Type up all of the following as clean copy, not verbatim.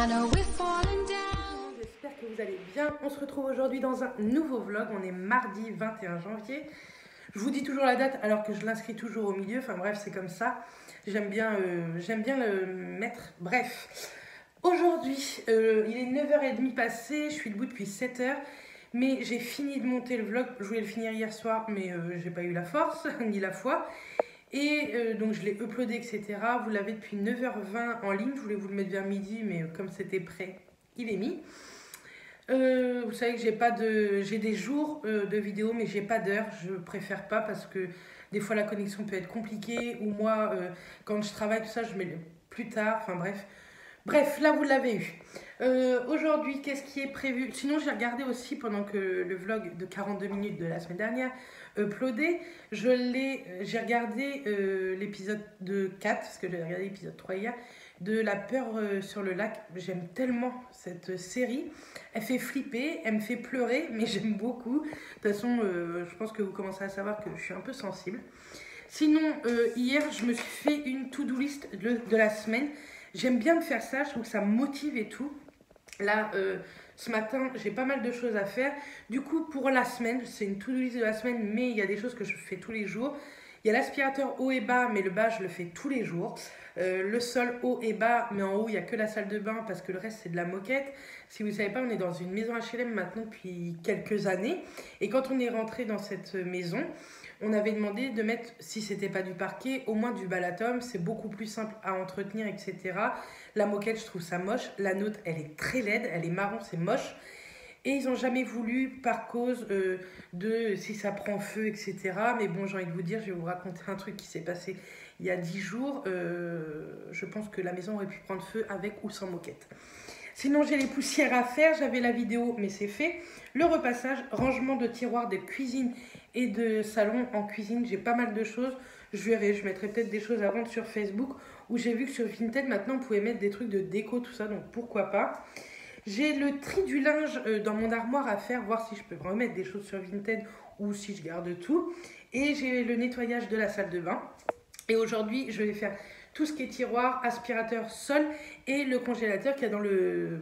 J'espère que vous allez bien. On se retrouve aujourd'hui dans un nouveau vlog. On est mardi 21 janvier. Je vous dis toujours la date alors que je l'inscris toujours au milieu. Enfin bref, c'est comme ça. J'aime bien le mettre. Bref, aujourd'hui, il est 9h30 passé. Je suis debout depuis 7h. Mais j'ai fini de monter le vlog. Je voulais le finir hier soir, mais j'ai pas eu la force ni la foi. Et donc je l'ai uploadé, etc. Vous l'avez depuis 9h20 en ligne. Je voulais vous le mettre vers midi, mais comme c'était prêt, il est mis. Vous savez que j'ai des jours de vidéos, mais j'ai pas d'heure. Je préfère pas parce que des fois la connexion peut être compliquée. Ou moi, quand je travaille, tout ça, je mets plus tard. Enfin bref. Bref, là vous l'avez eu. Aujourd'hui, qu'est-ce qui est prévu? Sinon, j'ai regardé aussi pendant que le vlog de 42 minutes de la semaine dernière uploadé. J'ai regardé l'épisode de 4, parce que j'ai regardé l'épisode 3 hier, de La peur sur le lac. J'aime tellement cette série. Elle fait flipper, elle me fait pleurer, mais j'aime beaucoup. De toute façon, je pense que vous commencez à savoir que je suis un peu sensible. Sinon, hier, je me suis fait une to-do list de la semaine. J'aime bien me faire ça, je trouve que ça me motive et tout. Là, ce matin, j'ai pas mal de choses à faire. Du coup, pour la semaine, c'est une to-do list de la semaine, mais il y a des choses que je fais tous les jours. Il y a l'aspirateur haut et bas, mais le bas, je le fais tous les jours. Le sol haut et bas, mais en haut, il n'y a que la salle de bain parce que le reste, c'est de la moquette. Si vous ne savez pas, on est dans une maison HLM maintenant depuis quelques années. Et quand on est rentré dans cette maison, on avait demandé de mettre, si c'était pas du parquet, au moins du balatum. C'est beaucoup plus simple à entretenir, etc. La moquette, je trouve ça moche. La nôtre, elle est très laide, elle est marron, c'est moche. Et ils n'ont jamais voulu par cause de si ça prend feu, etc. Mais bon, j'ai envie de vous dire, je vais vous raconter un truc qui s'est passé il y a 10 jours. Je pense que la maison aurait pu prendre feu avec ou sans moquette. Sinon, j'ai les poussières à faire. J'avais la vidéo, mais c'est fait. Le repassage, rangement de tiroirs de cuisine et de salon. En cuisine, j'ai pas mal de choses. Je verrai, je mettrai peut-être des choses à vendre sur Facebook. Où j'ai vu que sur Vinted, maintenant, on pouvait mettre des trucs de déco, tout ça. Donc, pourquoi pas. J'ai le tri du linge dans mon armoire à faire. Voir si je peux remettre des choses sur Vinted ou si je garde tout. Et j'ai le nettoyage de la salle de bain. Et aujourd'hui, je vais faire tout ce qui est tiroir, aspirateur, sol et le congélateur qu'il y a dans le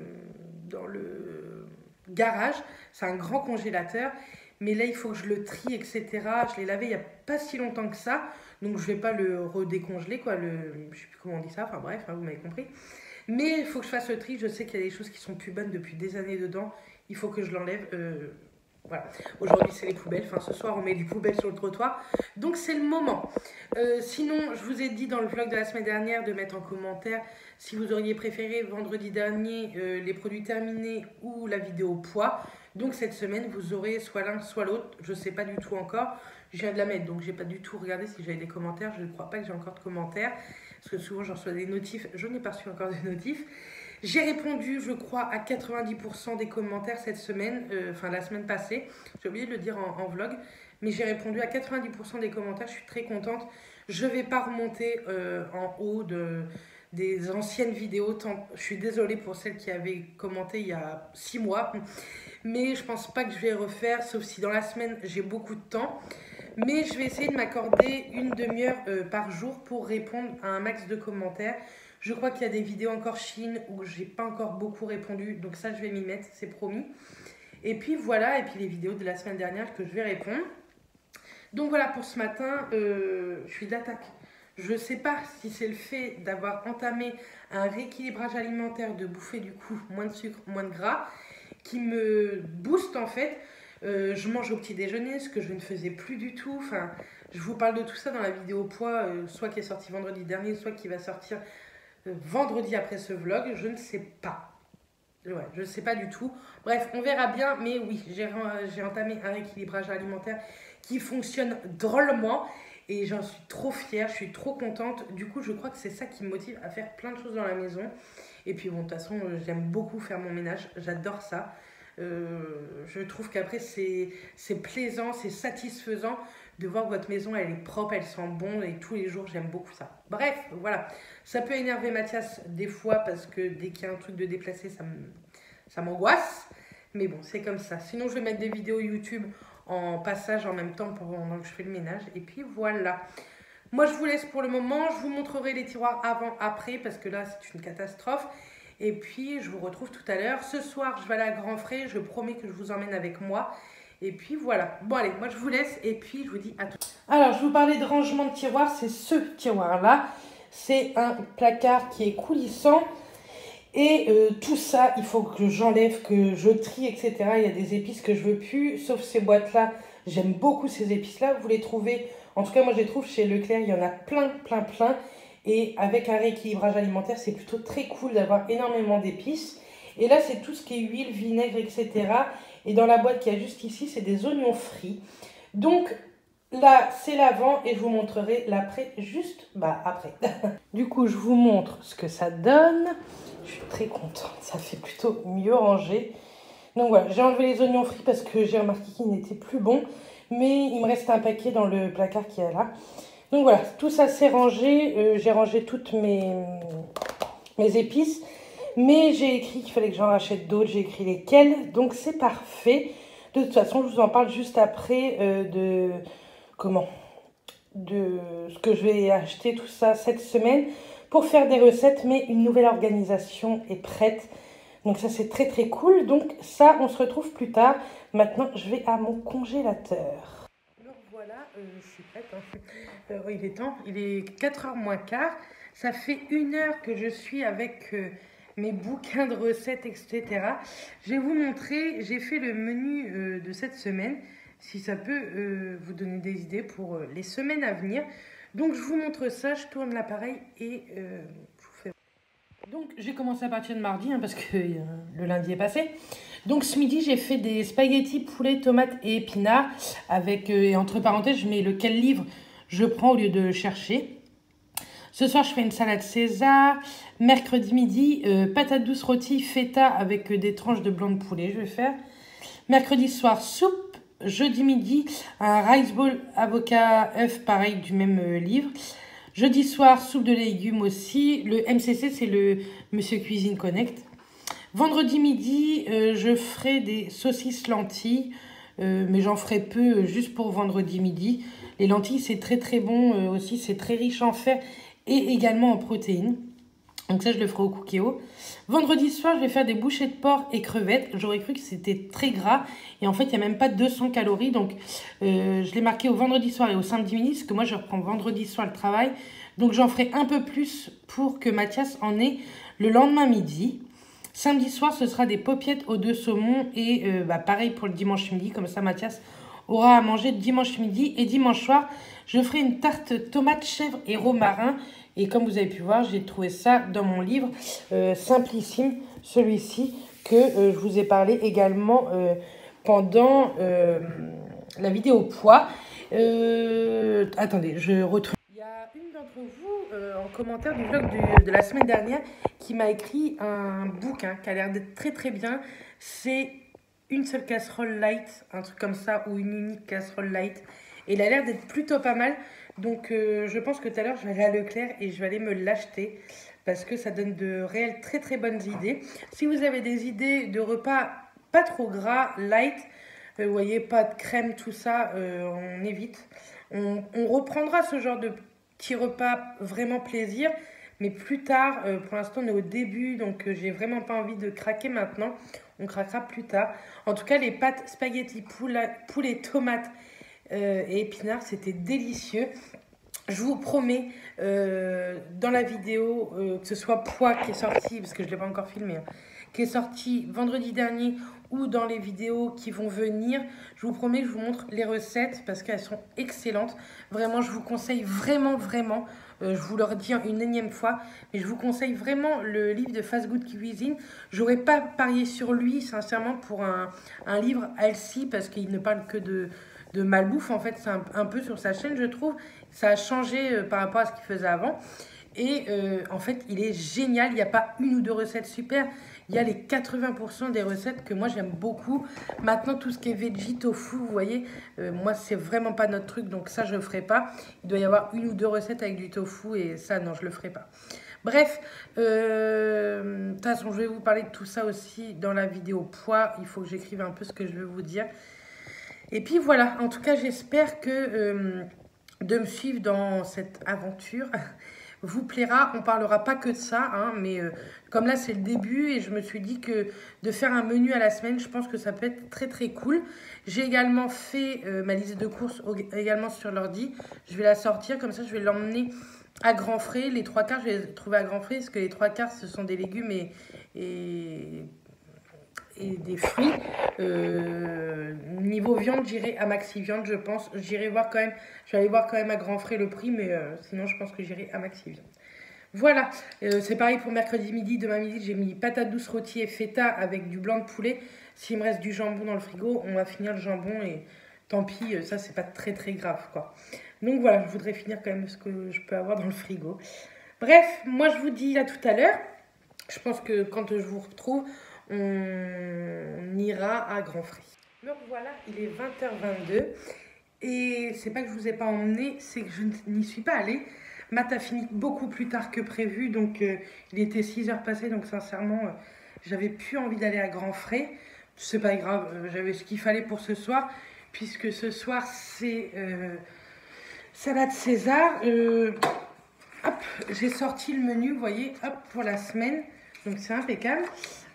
garage. C'est un grand congélateur. Mais là, il faut que je le trie, etc. Je l'ai lavé il n'y a pas si longtemps que ça. Donc, je ne vais pas le redécongeler, quoi. Je ne sais plus comment on dit ça. Enfin, bref, hein, vous m'avez compris. Mais il faut que je fasse le tri. Je sais qu'il y a des choses qui sont plus bonnes depuis des années dedans. Il faut que je l'enlève. Voilà. Aujourd'hui, c'est les poubelles. Enfin, ce soir, on met les poubelles sur le trottoir. Donc, c'est le moment. Sinon, je vous ai dit dans le vlog de la semaine dernière de mettre en commentaire si vous auriez préféré vendredi dernier les produits terminés ou la vidéo poids. Donc, cette semaine, vous aurez soit l'un, soit l'autre. Je ne sais pas du tout encore. Je viens de la mettre, donc je n'ai pas du tout regardé si j'avais des commentaires. Je ne crois pas que j'ai encore de commentaires. Parce que souvent, j'en reçois des notifs. Je n'ai pas reçu encore des notifs. J'ai répondu, je crois, à 90% des commentaires cette semaine, enfin la semaine passée. J'ai oublié de le dire en vlog, mais j'ai répondu à 90% des commentaires. Je suis très contente. Je ne vais pas remonter en haut des anciennes vidéos. Je suis désolée pour celles qui avaient commenté il y a 6 mois. Mais je ne pense pas que je vais refaire, sauf si dans la semaine, j'ai beaucoup de temps. Mais je vais essayer de m'accorder une demi-heure par jour pour répondre à un max de commentaires. Je crois qu'il y a des vidéos encore Chine où j'ai pas encore beaucoup répondu. Donc ça, je vais m'y mettre, c'est promis. Et puis voilà, et puis les vidéos de la semaine dernière que je vais répondre. Donc voilà pour ce matin, je suis d'attaque. Je ne sais pas si c'est le fait d'avoir entamé un rééquilibrage alimentaire, de bouffer du coup moins de sucre, moins de gras, qui me booste en fait. Je mange au petit déjeuner, ce que je ne faisais plus du tout. Enfin, je vous parle de tout ça dans la vidéo poids, soit qui est sortie vendredi dernier, soit qui va sortir vendredi après ce vlog. Je ne sais pas. Ouais, je ne sais pas du tout. Bref, on verra bien. Mais oui, j'ai entamé un rééquilibrage alimentaire qui fonctionne drôlement. Et j'en suis trop fière, je suis trop contente. Du coup, je crois que c'est ça qui me motive à faire plein de choses dans la maison. Et puis bon, de toute façon, j'aime beaucoup faire mon ménage. J'adore ça. Je trouve qu'après, c'est plaisant, c'est satisfaisant de voir que votre maison, elle est propre, elle sent bon. Et tous les jours, j'aime beaucoup ça. Bref, voilà. Ça peut énerver Mathias des fois parce que dès qu'il y a un truc de déplacé, ça m'angoisse. Mais bon, c'est comme ça. Sinon, je vais mettre des vidéos YouTube en passage en même temps pendant que je fais le ménage. Et puis voilà. Moi, je vous laisse pour le moment. Je vous montrerai les tiroirs avant, après, parce que là, c'est une catastrophe. Et puis, je vous retrouve tout à l'heure. Ce soir, je vais aller à Grand Frais. Je promets que je vous emmène avec moi. Et puis, voilà. Bon, allez, moi, je vous laisse. Et puis, je vous dis à tout. Alors, je vous parlais de rangement de tiroirs. C'est ce tiroir-là. C'est un placard qui est coulissant. Et tout ça, il faut que j'enlève, que je trie, etc. Il y a des épices que je veux plus, sauf ces boîtes-là. J'aime beaucoup ces épices-là. Vous les trouvez, en tout cas, moi, je les trouve chez Leclerc. Il y en a plein, plein, plein. Et avec un rééquilibrage alimentaire, c'est plutôt très cool d'avoir énormément d'épices. Et là, c'est tout ce qui est huile, vinaigre, etc. Et dans la boîte qu'il y a juste ici, c'est des oignons frits. Donc là, c'est l'avant et je vous montrerai l'après juste après. Du coup, je vous montre ce que ça donne. Je suis très contente, ça fait plutôt mieux rangé. Donc voilà, j'ai enlevé les oignons frits parce que j'ai remarqué qu'ils n'étaient plus bons. Mais il me reste un paquet dans le placard qui est là. Donc voilà, tout ça c'est rangé. J'ai rangé toutes mes épices. Mais j'ai écrit qu'il fallait que j'en rachète d'autres. J'ai écrit lesquelles. Donc c'est parfait. De toute façon, je vous en parle juste après de ce que je vais acheter, tout ça, cette semaine. Pour faire des recettes, mais une nouvelle organisation est prête. Donc ça, c'est très très cool. Donc ça, on se retrouve plus tard. Maintenant, je vais à mon congélateur. Donc voilà, je suis prête. Il est temps, il est 4h moins quart. Ça fait 1 heure que je suis avec mes bouquins de recettes, etc. Je vais vous montrer, j'ai fait le menu de cette semaine. Si ça peut vous donner des idées pour les semaines à venir. Donc je vous montre ça, je tourne l'appareil et je vous fais... Donc j'ai commencé à partir de mardi parce que le lundi est passé. Donc ce midi j'ai fait des spaghettis poulet, tomates et épinards avec, et entre parenthèses je mets lequel livre je prends au lieu de chercher. Ce soir je fais une salade César. Mercredi midi, patates douces rôties feta avec des tranches de blanc de poulet je vais faire. Mercredi soir soupe. Jeudi midi, un rice bowl avocat œuf, pareil, du même livre. Jeudi soir, soupe de légumes aussi. Le MCC, c'est le Monsieur Cuisine Connect. Vendredi midi, je ferai des saucisses lentilles. Mais j'en ferai peu, juste pour vendredi midi. Les lentilles, c'est très très bon aussi. C'est très riche en fer et également en protéines. Donc ça, je le ferai au Cookéo. Vendredi soir, je vais faire des bouchées de porc et crevettes. J'aurais cru que c'était très gras. Et en fait, il n'y a même pas 200 calories. Donc, je l'ai marqué au vendredi soir et au samedi midi. Parce que moi, je reprends vendredi soir le travail. Donc, j'en ferai un peu plus pour que Mathias en ait le lendemain midi. Samedi soir, ce sera des paupiettes aux 2 saumons. Et pareil pour le dimanche midi. Comme ça, Mathias aura à manger dimanche midi. Et dimanche soir, je ferai une tarte tomate, chèvre et romarin. Et comme vous avez pu voir, j'ai trouvé ça dans mon livre Simplissime, celui-ci, que je vous ai parlé également pendant la vidéo poids. Attendez, je retrouve. Il y a une d'entre vous en commentaire du vlog de la semaine dernière qui m'a écrit un bouquin qui a l'air d'être très très bien. C'est une seule casserole light, un truc comme ça, ou une unique casserole light. Et il a l'air d'être plutôt pas mal. Donc je pense que tout à l'heure je vais aller à Leclerc et je vais aller me l'acheter parce que ça donne de réelles très très bonnes idées. Si vous avez des idées de repas pas trop gras, light, vous voyez, pas de crème, tout ça, on évite. On reprendra ce genre de petits repas vraiment plaisir, mais plus tard, pour l'instant on est au début, donc j'ai vraiment pas envie de craquer maintenant. On craquera plus tard. En tout cas, les pâtes spaghetti poulet tomates et épinards, c'était délicieux. Je vous promets, dans la vidéo, que ce soit poids qui est sorti, parce que je ne l'ai pas encore filmé, qui est sorti vendredi dernier, ou dans les vidéos qui vont venir, je vous promets que je vous montre les recettes, parce qu'elles sont excellentes. Vraiment, je vous conseille vraiment, je vous le redis une énième fois, mais je vous conseille vraiment le livre de Fast Good Cuisine. J'aurais pas parié sur lui, sincèrement, pour un livre healthy, parce qu'il ne parle que de malbouffe, en fait, c'est un peu sur sa chaîne, je trouve. Ça a changé par rapport à ce qu'il faisait avant. Et en fait, il est génial. Il n'y a pas une ou deux recettes super. Il y a les 80% des recettes que moi, j'aime beaucoup. Maintenant, tout ce qui est veggie, tofu, vous voyez, moi, c'est vraiment pas notre truc. Donc ça, je ne le ferai pas. Il doit y avoir une ou deux recettes avec du tofu. Et ça, non, je ne le ferai pas. Bref, de toute façon, je vais vous parler de tout ça aussi dans la vidéo poids. Il faut que j'écrive un peu ce que je veux vous dire. Et puis voilà, en tout cas, j'espère que de me suivre dans cette aventure vous plaira. On parlera pas que de ça, hein, mais comme là c'est le début et je me suis dit que de faire un menu à la semaine, je pense que ça peut être très très cool. J'ai également fait ma liste de courses également sur l'ordi. Je vais la sortir, comme ça je vais l'emmener à grands frais. Les trois quarts, je vais les trouver à grands frais parce que les trois quarts ce sont des légumes et des fruits. Niveau viande, j'irai à Maxi Viande, je pense. J'irai voir quand même, je vais aller voir quand même à grands frais le prix, mais sinon je pense que j'irai à Maxi Viande. Voilà, c'est pareil pour mercredi midi. Demain midi, j'ai mis patates douces rôties et feta avec du blanc de poulet. S'il me reste du jambon dans le frigo, on va finir le jambon et tant pis, ça c'est pas très très grave quoi. Donc voilà, je voudrais finir quand même ce que je peux avoir dans le frigo. Bref, moi je vous dis à tout à l'heure. Je pense que quand je vous retrouve, on ira à grands frais. Donc voilà, il est 20h22 et c'est pas que je vous ai pas emmené, c'est que je n'y suis pas allée. Matt a fini beaucoup plus tard que prévu, donc il était 6h passées, donc sincèrement, j'avais plus envie d'aller à grands frais. C'est pas grave, j'avais ce qu'il fallait pour ce soir, puisque ce soir c'est salade César. Hop, j'ai sorti le menu, vous voyez, hop, pour la semaine. Donc c'est impeccable.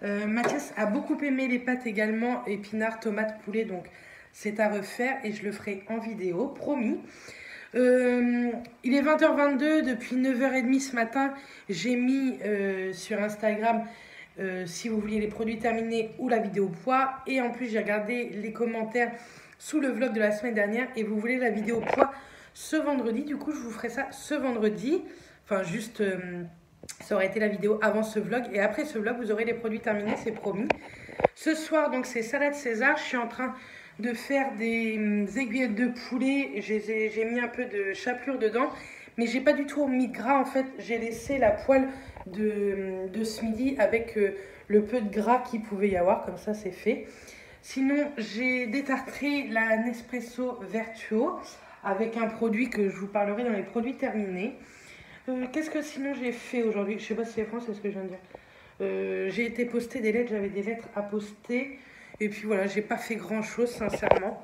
Mathias a beaucoup aimé les pâtes également, épinards, tomates, poulet, donc c'est à refaire et je le ferai en vidéo, promis. Il est 20h22, depuis 9h30 ce matin, j'ai mis sur Instagram si vous vouliez les produits terminés ou la vidéo poids. Et en plus j'ai regardé les commentaires sous le vlog de la semaine dernière et vous voulez la vidéo poids ce vendredi. Du coup je vous ferai ça ce vendredi, enfin juste... ça aurait été la vidéo avant ce vlog et après ce vlog vous aurez les produits terminés, c'est promis. Ce soir donc c'est salade César, je suis en train de faire des aiguillettes de poulet, j'ai mis un peu de chapelure dedans mais j'ai pas du tout mis de gras en fait, j'ai laissé la poêle de ce midi avec le peu de gras qu'il pouvait y avoir, comme ça c'est fait. Sinon j'ai détartré la Nespresso Vertuo avec un produit que je vous parlerai dans les produits terminés. Qu'est-ce que sinon j'ai fait aujourd'hui? Je sais pas si c'est français ce que je viens de dire. J'ai été poster des lettres, j'avais des lettres à poster. Et puis voilà, j'ai pas fait grand chose sincèrement.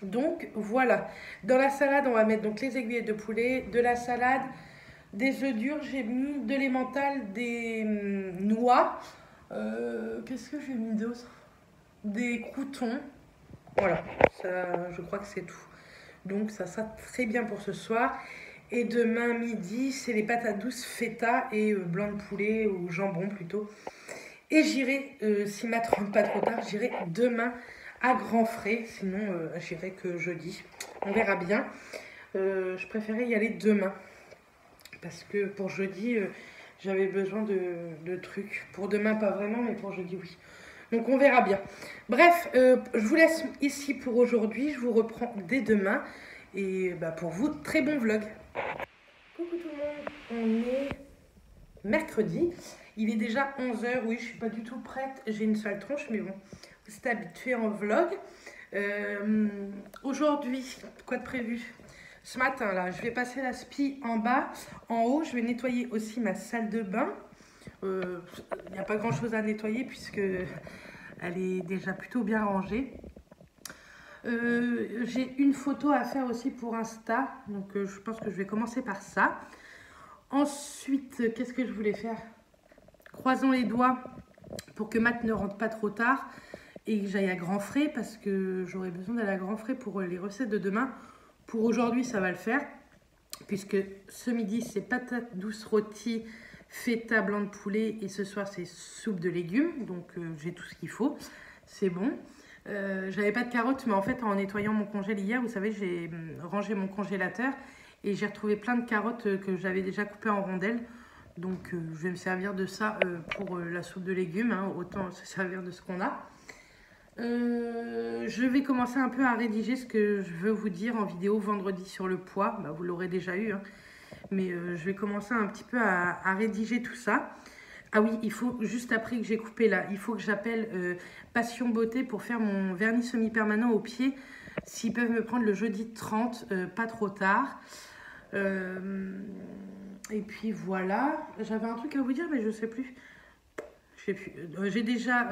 Donc voilà. Dans la salade, on va mettre donc les aiguillettes de poulet, de la salade, des œufs durs. J'ai mis de l'emmental, des noix. Qu'est-ce que j'ai mis d'autre? Des croûtons. Voilà, ça, je crois que c'est tout. Donc ça sera très bien pour ce soir. Et demain midi, c'est les patates douces feta et blanc de poulet ou jambon plutôt. Et j'irai, si Matt rentre pas trop tard, j'irai demain à grands frais. Sinon, j'irai que jeudi. On verra bien. Je préférais y aller demain. Parce que pour jeudi, j'avais besoin de trucs. Pour demain, pas vraiment, mais pour jeudi, oui. Donc on verra bien. Bref, je vous laisse ici pour aujourd'hui. Je vous reprends dès demain. Et bah, pour vous, très bon vlog. Coucou tout le monde, on est mercredi. Il est déjà 11h. Oui, je suis pas du tout prête. J'ai une sale tronche, mais bon, vous êtes habitués en vlog. Aujourd'hui, quoi de prévu? Ce matin, là, je vais passer la spie en bas. En haut, je vais nettoyer aussi ma salle de bain. Il n'y a pas grand chose à nettoyer puisque elle est déjà plutôt bien rangée. J'ai une photo à faire aussi pour Insta, donc je pense que je vais commencer par ça. Ensuite, qu'est-ce que je voulais faire? Croisons les doigts pour que Matt ne rentre pas trop tard et que j'aille à grands frais parce que j'aurai besoin d'aller à grands frais pour les recettes de demain. Pour aujourd'hui, ça va le faire puisque ce midi, c'est patates douces rôties, feta blanc de poulet et ce soir, c'est soupe de légumes. Donc, j'ai tout ce qu'il faut. C'est bon. J'avais pas de carottes, mais en fait, en nettoyant mon congèle hier, vous savez, j'ai rangé mon congélateur et j'ai retrouvé plein de carottes que j'avais déjà coupées en rondelles. Donc, je vais me servir de ça pour la soupe de légumes. Hein, autant se servir de ce qu'on a. Je vais commencer un peu à rédiger ce que je veux vous dire en vidéo vendredi sur le poids. Bah, vous l'aurez déjà eu, hein. Mais je vais commencer un petit peu à rédiger tout ça. Ah oui, il faut, juste après que j'ai coupé là, il faut que j'appelle Passion Beauté pour faire mon vernis semi-permanent au pied. S'ils peuvent me prendre le jeudi 30, pas trop tard. Et puis voilà, j'avais un truc à vous dire mais je sais plus. J'ai déjà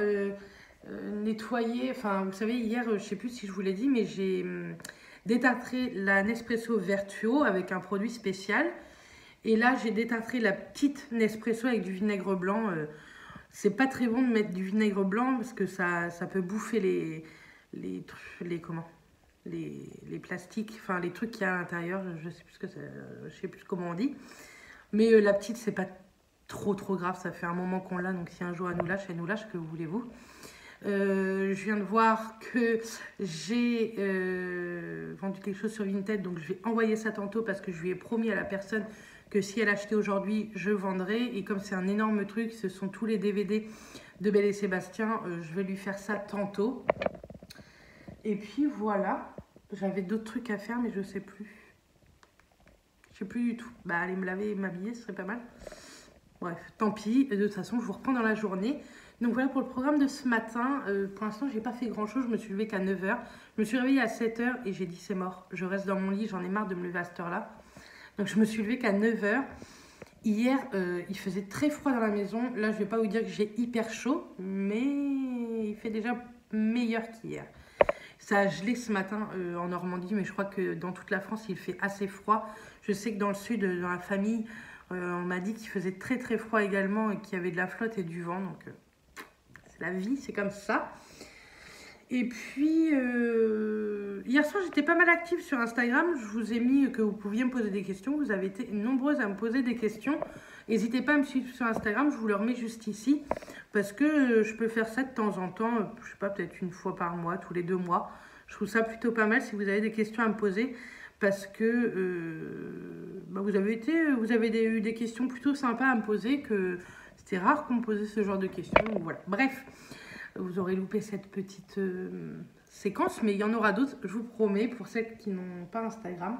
nettoyé, enfin vous savez hier, je sais plus si je vous l'ai dit, mais j'ai détartré la Nespresso Vertuo avec un produit spécial. Et là, j'ai détartré la petite Nespresso avec du vinaigre blanc. C'est pas très bon de mettre du vinaigre blanc parce que ça peut bouffer les plastiques, enfin les trucs qu'il y a à l'intérieur. Je sais plus je sais plus comment on dit. Mais la petite, c'est pas trop grave. Ça fait un moment qu'on l'a, donc si un jour elle nous lâche, que voulez-vous. Je viens de voir que j'ai vendu quelque chose sur Vinted, donc je vais envoyer ça tantôt parce que je lui ai promis à la personne que si elle achetait aujourd'hui, je vendrai. Et comme c'est un énorme truc, ce sont tous les DVD de Belle et Sébastien, je vais lui faire ça tantôt. Et puis voilà, j'avais d'autres trucs à faire mais je sais plus. Je sais plus du tout. Bah aller me laver et m'habiller, ce serait pas mal. Bref, tant pis. De toute façon, je vous reprends dans la journée. Donc voilà pour le programme de ce matin. Pour l'instant, j'ai pas fait grand chose. Je me suis levée qu'à 9 h. Je me suis réveillée à 7 h et j'ai dit c'est mort. Je reste dans mon lit, j'en ai marre de me lever à cette heure-là. Donc je me suis levée qu'à 9 h. Hier, il faisait très froid dans la maison. Là, je vais pas vous dire que j'ai hyper chaud, mais il fait déjà meilleur qu'hier. Ça a gelé ce matin en Normandie, mais je crois que dans toute la France, il fait assez froid. Je sais que dans le sud, dans la famille, on m'a dit qu'il faisait très froid également et qu'il y avait de la flotte et du vent. Donc, c'est la vie, c'est comme ça. Et puis, hier soir, j'étais pas mal active sur Instagram. Je vous ai mis que vous pouviez me poser des questions. Vous avez été nombreuses à me poser des questions. N'hésitez pas à me suivre sur Instagram. Je vous le remets juste ici. Parce que je peux faire ça de temps en temps. Je sais pas, peut-être une fois par mois, tous les 2 mois. Je trouve ça plutôt pas mal si vous avez des questions à me poser. Parce que vous avez eu des questions plutôt sympas à me poser. Que c'était rare qu'on me posait ce genre de questions. Donc, voilà. Bref. Vous aurez loupé cette petite séquence, mais il y en aura d'autres, je vous promets, pour celles qui n'ont pas Instagram.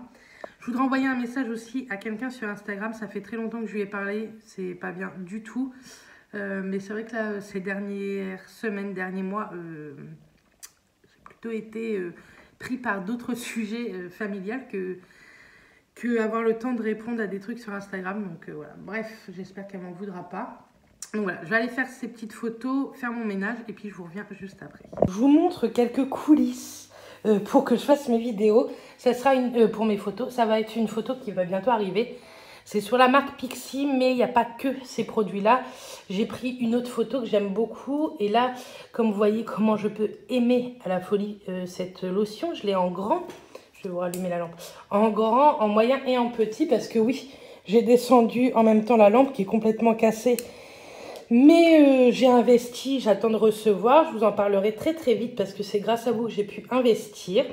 Je voudrais envoyer un message aussi à quelqu'un sur Instagram. Ça fait très longtemps que je lui ai parlé, c'est pas bien du tout. Mais c'est vrai que là, ces dernières semaines, derniers mois, j'ai plutôt été pris par d'autres sujets familiales que avoir le temps de répondre à des trucs sur Instagram. Donc voilà, bref, j'espère qu'elle m'en voudra pas. Donc voilà, je vais aller faire ces petites photos, faire mon ménage et puis je vous reviens juste après. Je vous montre quelques coulisses pour que je fasse mes vidéos. Ça sera pour mes photos, ça va être une photo qui va bientôt arriver. C'est sur la marque Pixi, mais il n'y a pas que ces produits-là. J'ai pris une autre photo que j'aime beaucoup. Et là, comme vous voyez comment je peux aimer à la folie cette lotion, je l'ai en grand. Je vais vous rallumer la lampe. En grand, en moyen et en petit parce que oui, j'ai descendu en même temps la lampe qui est complètement cassée. Mais j'ai investi, j'attends de recevoir. Je vous en parlerai très vite parce que c'est grâce à vous que j'ai pu investir.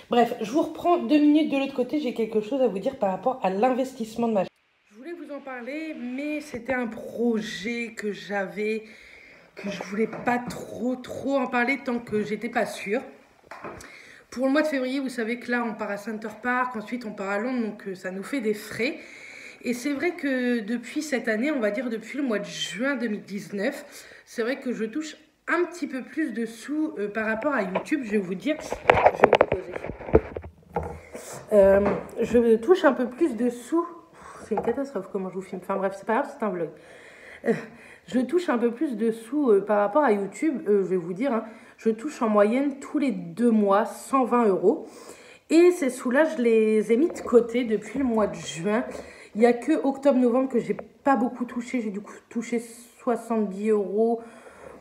Bref, je vous reprends 2 minutes de l'autre côté. J'ai quelque chose à vous dire par rapport à l'investissement de ma chaîne. Je voulais vous en parler, mais c'était un projet que j'avais, que je voulais pas trop en parler tant que j'étais pas sûre. Pour le mois de février, vous savez que là, on part à Center Park, ensuite on part à Londres, donc ça nous fait des frais. Et c'est vrai que depuis cette année, on va dire depuis le mois de juin 2019, c'est vrai que je touche un petit peu plus de sous par rapport à YouTube. Je vais vous dire, je vais vous poser. Je touche un peu plus de sous. C'est une catastrophe comment je vous filme. Enfin bref, c'est pas grave, c'est un vlog. Je touche un peu plus de sous par rapport à YouTube. Je vais vous dire, hein, je touche en moyenne tous les 2 mois 120 €. Et ces sous-là, je les ai mis de côté depuis le mois de juin. Il n'y a que octobre-novembre que j'ai pas beaucoup touché. J'ai du coup touché 70 €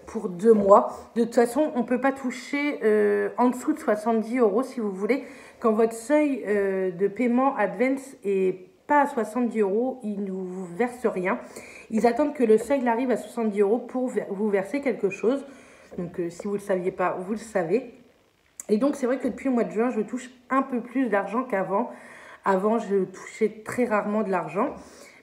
pour 2 mois. De toute façon, on ne peut pas toucher en dessous de 70 € si vous voulez. Quand votre seuil de paiement Advance est pas à 70 €, ils ne vous versent rien. Ils attendent que le seuil arrive à 70 € pour vous verser quelque chose. Donc, si vous ne le saviez pas, vous le savez. Et donc, c'est vrai que depuis le mois de juin, je touche un peu plus d'argent qu'avant. Avant, je touchais très rarement de l'argent.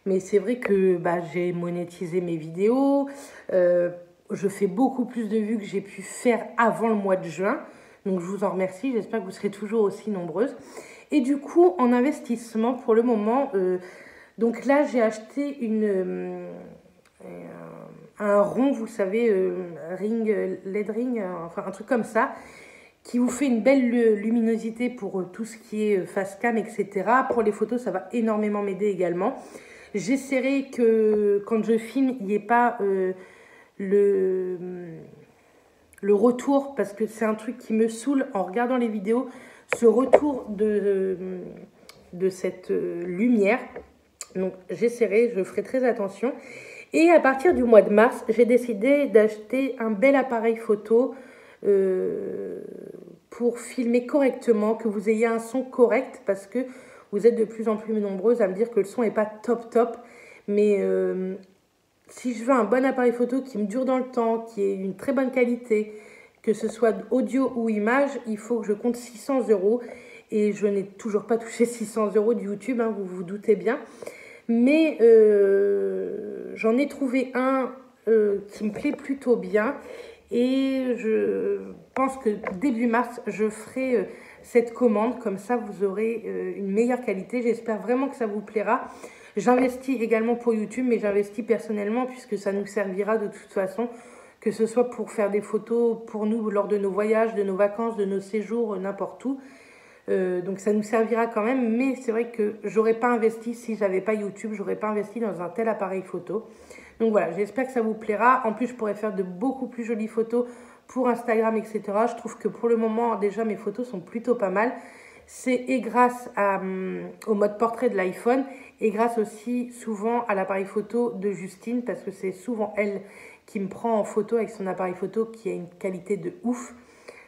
Mais c'est vrai que j'ai monétisé mes vidéos. Je fais beaucoup plus de vues que j'ai pu faire avant le mois de juin. Donc, je vous en remercie. J'espère que vous serez toujours aussi nombreuses. Et du coup, en investissement, pour le moment, donc là, j'ai acheté un rond, vous savez, LED ring, enfin un truc comme ça, qui vous fait une belle luminosité pour tout ce qui est face cam, etc. Pour les photos, ça va énormément m'aider également. J'essaierai que quand je filme, il n'y ait pas le retour, parce que c'est un truc qui me saoule en regardant les vidéos, ce retour de cette lumière. Donc j'essaierai, je ferai très attention. Et à partir du mois de mars, j'ai décidé d'acheter un bel appareil photo pour filmer correctement, que vous ayez un son correct, parce que vous êtes de plus en plus nombreuses à me dire que le son n'est pas top. Mais si je veux un bon appareil photo qui me dure dans le temps, qui ait une très bonne qualité, que ce soit audio ou image, il faut que je compte 600 €. Et je n'ai toujours pas touché 600 € de YouTube, hein, vous vous doutez bien. Mais j'en ai trouvé un qui me plaît plutôt bien. Et je pense que début mars, je ferai cette commande. Comme ça, vous aurez une meilleure qualité. J'espère vraiment que ça vous plaira. J'investis également pour YouTube, mais j'investis personnellement puisque ça nous servira de toute façon, que ce soit pour faire des photos pour nous lors de nos voyages, de nos vacances, de nos séjours, n'importe où. Donc ça nous servira quand même, mais c'est vrai que j'aurais pas investi si j'avais pas YouTube, j'aurais pas investi dans un tel appareil photo. Donc voilà, j'espère que ça vous plaira. En plus, je pourrais faire de beaucoup plus jolies photos pour Instagram, etc. Je trouve que pour le moment, déjà, mes photos sont plutôt pas mal. C'est et grâce au mode portrait de l'iPhone et grâce aussi souvent à l'appareil photo de Justine, parce que c'est souvent elle qui me prend en photo avec son appareil photo qui a une qualité de ouf.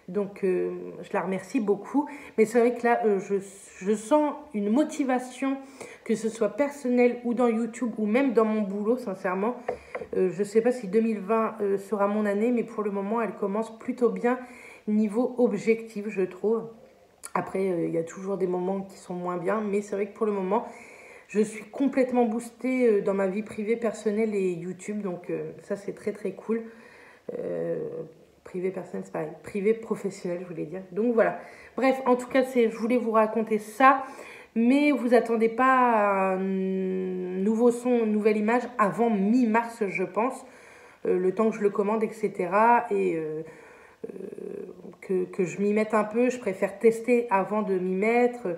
Donc je la remercie beaucoup. Mais c'est vrai que là, je sens une motivation, que ce soit personnelle ou dans YouTube ou même dans mon boulot, sincèrement. Je ne sais pas si 2020 sera mon année, mais pour le moment, elle commence plutôt bien niveau objectif, je trouve. Après, il y a toujours des moments qui sont moins bien, mais c'est vrai que pour le moment, je suis complètement boostée dans ma vie privée, personnelle et YouTube. Donc ça, c'est très très cool. Privé personnel, c'est pareil. Privé professionnel, je voulais dire. Donc voilà. Bref, en tout cas, je voulais vous raconter ça. Mais vous attendez pas un nouveau son, une nouvelle image avant mi-mars, je pense. Le temps que je le commande, etc. Et que je m'y mette un peu. Je préfère tester avant de m'y mettre.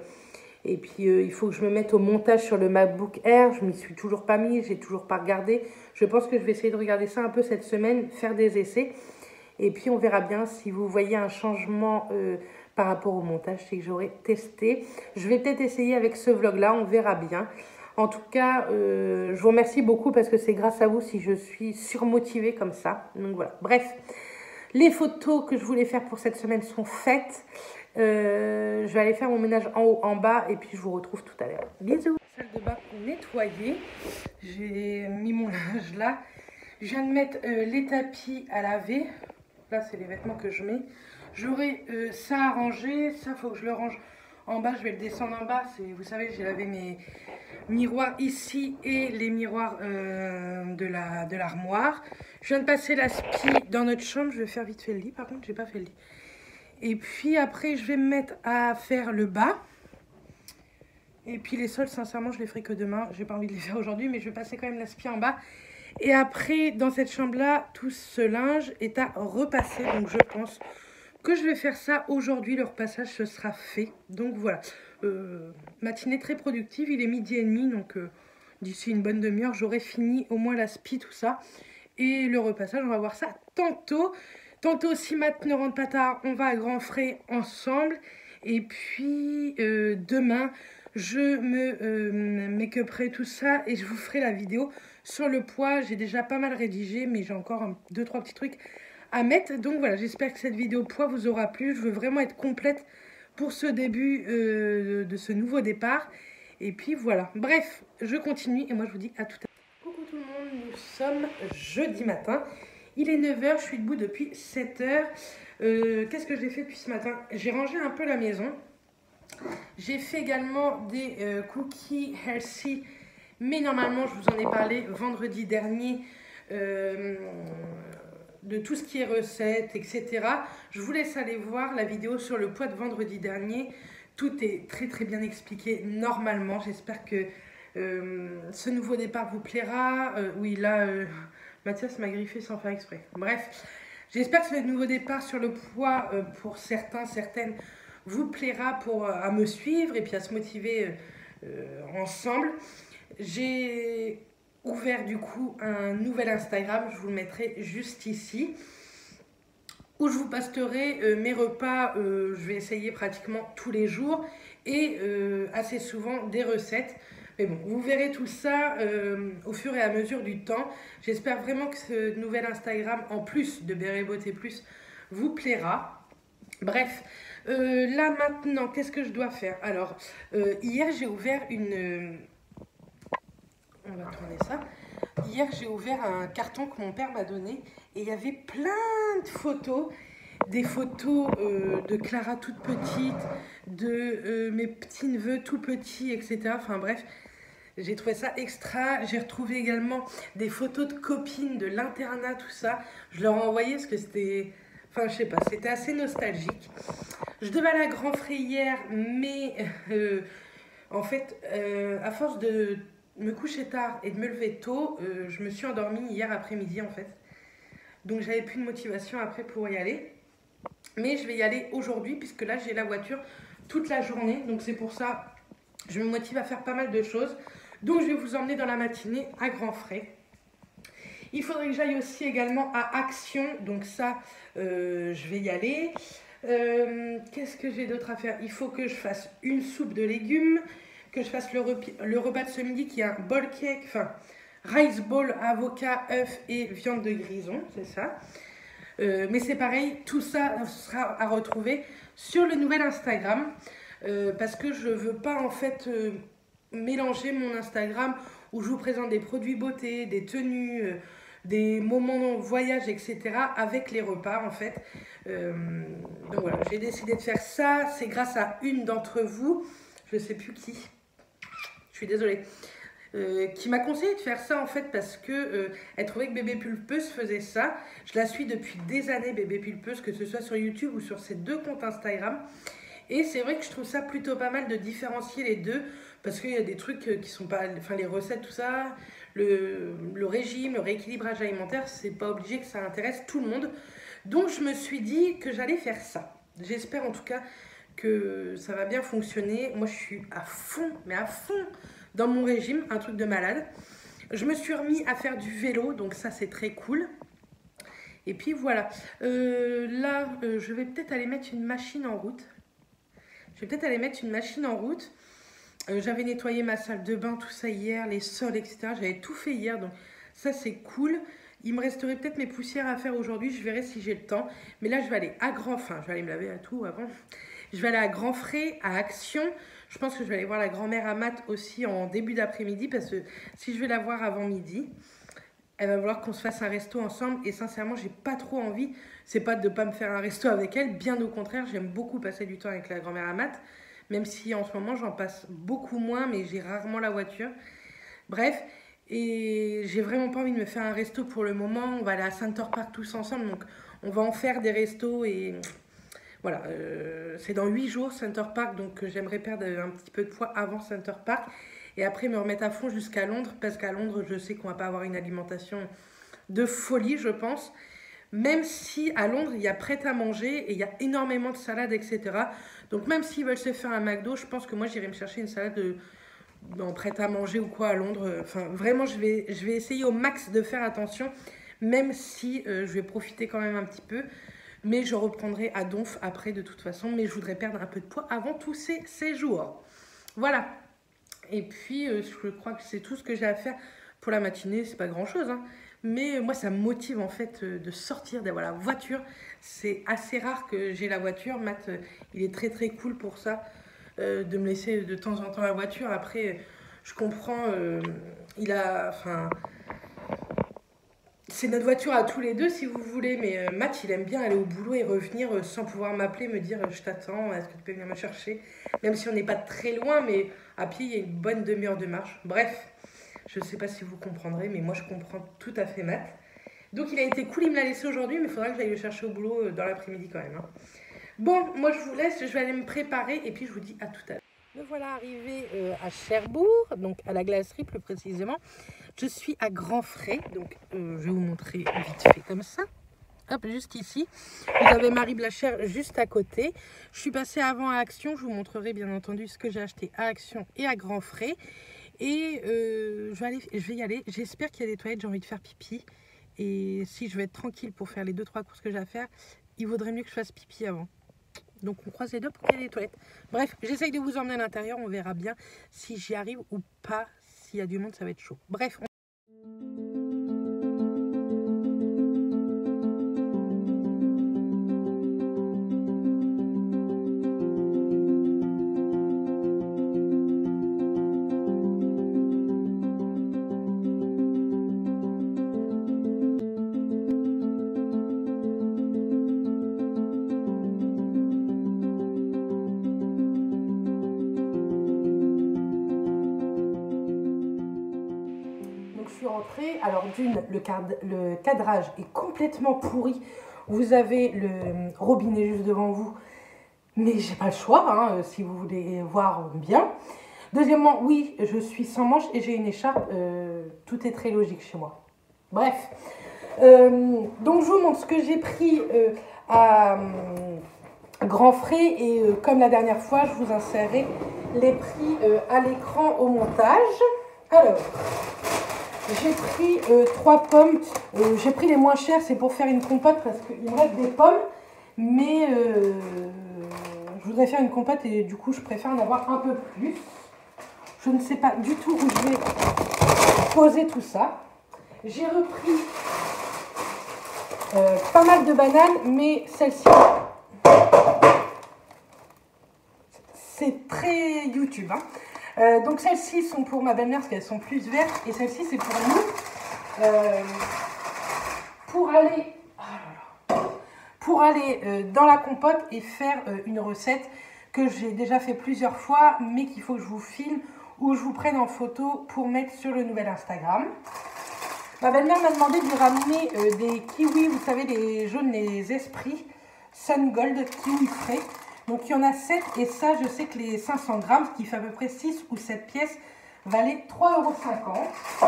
Et puis, il faut que je me mette au montage sur le MacBook Air. Je m'y suis toujours pas mis. J'ai toujours pas regardé. Je pense que je vais essayer de regarder ça un peu cette semaine, faire des essais. Et puis, on verra bien si vous voyez un changement par rapport au montage, c'est que j'aurai testé. Je vais peut-être essayer avec ce vlog-là, on verra bien. En tout cas, je vous remercie beaucoup parce que c'est grâce à vous si je suis surmotivée comme ça. Donc voilà, bref. Les photos que je voulais faire pour cette semaine sont faites. Je vais aller faire mon ménage en haut, en bas et puis je vous retrouve tout à l'heure. Bisous. Salle de bain nettoyée. J'ai mis mon linge là. Je viens de mettre les tapis à laver. Là, c'est les vêtements que je mets. J'aurai ça à ranger. Ça, il faut que je le range en bas. Je vais le descendre en bas. Vous savez, j'ai lavé mes miroirs ici et les miroirs de l'armoire. Je viens de passer la spie dans notre chambre. Je vais faire vite fait le lit. Par contre, j'ai pas fait le lit. Et puis après, je vais me mettre à faire le bas. Et puis les sols, sincèrement, je les ferai que demain. J'ai pas envie de les faire aujourd'hui, mais je vais passer quand même la spie en bas. Et après, dans cette chambre-là, tout ce linge est à repasser. Donc, je pense que je vais faire ça aujourd'hui. Le repassage, ce sera fait. Donc, voilà. Matinée très productive. Il est 12h30. Donc, d'ici une bonne demi-heure, j'aurai fini au moins la spie, tout ça. Et le repassage, on va voir ça tantôt. Tantôt, si Matt ne rentre pas tard, on va à Grand Frais ensemble. Et puis, demain, je me make-uperai tout ça et je vous ferai la vidéo sur le poids. J'ai déjà pas mal rédigé, mais j'ai encore 2-3 petits trucs à mettre. Donc voilà, j'espère que cette vidéo poids vous aura plu. Je veux vraiment être complète pour ce début de ce nouveau départ. Et puis voilà. Bref, je continue et moi je vous dis à tout à l'heure. Coucou tout le monde, nous sommes jeudi matin. Il est 9h, je suis debout depuis 7h. Qu'est-ce que j'ai fait depuis ce matin? J'ai rangé un peu la maison. J'ai fait également des cookies healthy, mais normalement, je vous en ai parlé vendredi dernier, de tout ce qui est recettes, etc. Je vous laisse aller voir la vidéo sur le poids de vendredi dernier. Tout est très très bien expliqué normalement. J'espère que ce nouveau départ vous plaira. Oui, là, Mathias m'a griffé sans faire exprès. Bref, j'espère que ce nouveau départ sur le poids, pour certains, certaines, vous plaira à me suivre et puis à se motiver ensemble. J'ai ouvert du coup un nouvel Instagram, je vous le mettrai juste ici, où je vous posterai mes repas. Je vais essayer pratiquement tous les jours et assez souvent des recettes. Mais bon, vous verrez tout ça au fur et à mesure du temps. J'espère vraiment que ce nouvel Instagram, en plus de Béret Beauté Plus, vous plaira. Bref, là maintenant, qu'est-ce que je dois faire? Alors, hier j'ai ouvert on va tourner ça. Hier j'ai ouvert un carton que mon père m'a donné et il y avait plein de photos. Des photos de Clara toute petite, de mes petits-neveux tout petits, etc. Enfin bref, j'ai trouvé ça extra. J'ai retrouvé également des photos de copines de l'internat, tout ça. Je leur ai envoyé parce que c'était... Enfin, je sais pas, c'était assez nostalgique. Je devais aller à Grand Frais hier, mais en fait, à force de me coucher tard et de me lever tôt, je me suis endormie hier après-midi en fait. Donc j'avais plus de motivation après pour y aller. Mais je vais y aller aujourd'hui puisque là j'ai la voiture toute la journée. Donc c'est pour ça je me motive à faire pas mal de choses. Donc je vais vous emmener dans la matinée à Grand Frais. Il faudrait que j'aille aussi également à Action. Donc ça, je vais y aller. Qu'est-ce que j'ai d'autre à faire? Il faut que je fasse une soupe de légumes. Que je fasse le repas de ce midi qui est un bowl cake. Enfin, rice bowl, avocat, œufs et viande de grison. C'est ça. Mais c'est pareil, tout ça sera à retrouver sur le nouvel Instagram. Parce que je ne veux pas en fait mélanger mon Instagram où je vous présente des produits beauté, des tenues, des moments de voyage, etc. avec les repas en fait. Donc voilà, j'ai décidé de faire ça. C'est grâce à une d'entre vous, je ne sais plus qui, je suis désolée, qui m'a conseillé de faire ça en fait parce que elle trouvait que Bébé Pulpeuse faisait ça. Je la suis depuis des années, Bébé Pulpeuse, que ce soit sur YouTube ou sur ses deux comptes Instagram. Et c'est vrai que je trouve ça plutôt pas mal de différencier les deux parce qu'il y a des trucs qui sont pas... Enfin, les recettes, tout ça, le régime, le rééquilibrage alimentaire, c'est pas obligé que ça intéresse tout le monde. Donc je me suis dit que j'allais faire ça. J'espère en tout cas que ça va bien fonctionner. Moi je suis à fond, mais à fond dans mon régime, un truc de malade. Je me suis remis à faire du vélo, donc ça c'est très cool. Et puis voilà. Là, je vais peut-être aller mettre une machine en route. J'avais nettoyé ma salle de bain, tout ça hier, les sols, etc. J'avais tout fait hier, donc ça c'est cool. Il me resterait peut-être mes poussières à faire aujourd'hui, je verrai si j'ai le temps. Mais là, je vais aller à je vais aller me laver à tout avant. Je vais aller à Grand Frais, à Action. Je pense que je vais aller voir la grand-mère à Matt aussi en début d'après-midi, parce que si je vais la voir avant midi, elle va vouloir qu'on se fasse un resto ensemble. Et sincèrement, j'ai pas trop envie. C'est pas de pas me faire un resto avec elle, bien au contraire, j'aime beaucoup passer du temps avec la grand-mère à Matt. Même si en ce moment, j'en passe beaucoup moins, mais j'ai rarement la voiture. Bref, et j'ai vraiment pas envie de me faire un resto pour le moment. On va aller à Center Park tous ensemble, donc on va en faire des restos et voilà. C'est dans 8 jours Center Park, donc j'aimerais perdre un petit peu de poids avant Center Park et après me remettre à fond jusqu'à Londres, parce qu'à Londres, je sais qu'on va pas avoir une alimentation de folie, je pense. Même si à Londres, il y a prêt à manger et il y a énormément de salades, etc. Donc même s'ils veulent se faire un McDo, je pense que moi, j'irai me chercher une salade prêt à manger ou quoi à Londres. Enfin, vraiment, je vais essayer au max de faire attention, même si je vais profiter quand même un petit peu. Mais je reprendrai à donf après de toute façon. Mais je voudrais perdre un peu de poids avant tous ces séjours. Voilà. Et puis, je crois que c'est tout ce que j'ai à faire pour la matinée. C'est pas grand-chose, hein. Mais moi, ça me motive en fait de sortir, d'avoir la voiture. C'est assez rare que j'ai la voiture. Matt, il est très très cool pour ça, de me laisser de temps en temps la voiture. Après, je comprends, enfin, c'est notre voiture à tous les deux si vous voulez. Mais Matt, il aime bien aller au boulot et revenir sans pouvoir m'appeler, me dire je t'attends, est-ce que tu peux venir me chercher? Même si on n'est pas très loin, mais à pied, il y a une bonne demi-heure de marche. Bref. Je ne sais pas si vous comprendrez, mais moi je comprends tout à fait Matt. Donc il a été cool, il me l'a laissé aujourd'hui, mais il faudra que j'aille le chercher au boulot dans l'après-midi quand même, hein. Bon, moi je vous laisse, je vais aller me préparer et puis je vous dis à tout à l'heure. Me voilà arrivée à Cherbourg, donc à la glacerie plus précisément. Je suis à Grand Frais, donc je vais vous montrer vite fait comme ça. Hop, juste ici. Vous avez Marie Blachère juste à côté. Je suis passée avant à Action, je vous montrerai bien entendu ce que j'ai acheté à Action et à Grand Frais. Et je vais y aller. J'espère qu'il y a des toilettes, j'ai envie de faire pipi. Et si je vais être tranquille pour faire les 2-3 courses que j'ai à faire, il vaudrait mieux que je fasse pipi avant. Donc on croise les doigts pour qu'il y ait des toilettes. Bref, j'essaye de vous emmener à l'intérieur, on verra bien si j'y arrive ou pas. S'il y a du monde, ça va être chaud. Bref. Je suis rentrée, alors le cadrage est complètement pourri, vous avez le robinet juste devant vous, mais j'ai pas le choix, hein, si vous voulez voir bien. Deuxièmement, oui, je suis sans manche et j'ai une écharpe, tout est très logique chez moi. Bref, donc je vous montre ce que j'ai pris à grands frais et comme la dernière fois, je vous insérerai les prix à l'écran au montage. Alors... j'ai pris 3 pommes, j'ai pris les moins chères, c'est pour faire une compote parce qu'il me reste des pommes, mais je voudrais faire une compote et du coup je préfère en avoir un peu plus. Je ne sais pas du tout où je vais poser tout ça. J'ai repris pas mal de bananes, mais celle-ci, c'est très YouTube, hein. Donc celles-ci sont pour ma belle-mère parce qu'elles sont plus vertes et celles-ci c'est pour nous pour aller dans la compote et faire une recette que j'ai déjà fait plusieurs fois mais qu'il faut que je vous filme ou je vous prenne en photo pour mettre sur le nouvel Instagram. Ma belle-mère m'a demandé de lui ramener des kiwis, vous savez les jaunes, les esprits Sun Gold kiwi frais. Donc il y en a 7 et ça je sais que les 500 grammes, ce qui fait à peu près 6 ou 7 pièces, valaient 3,50 €.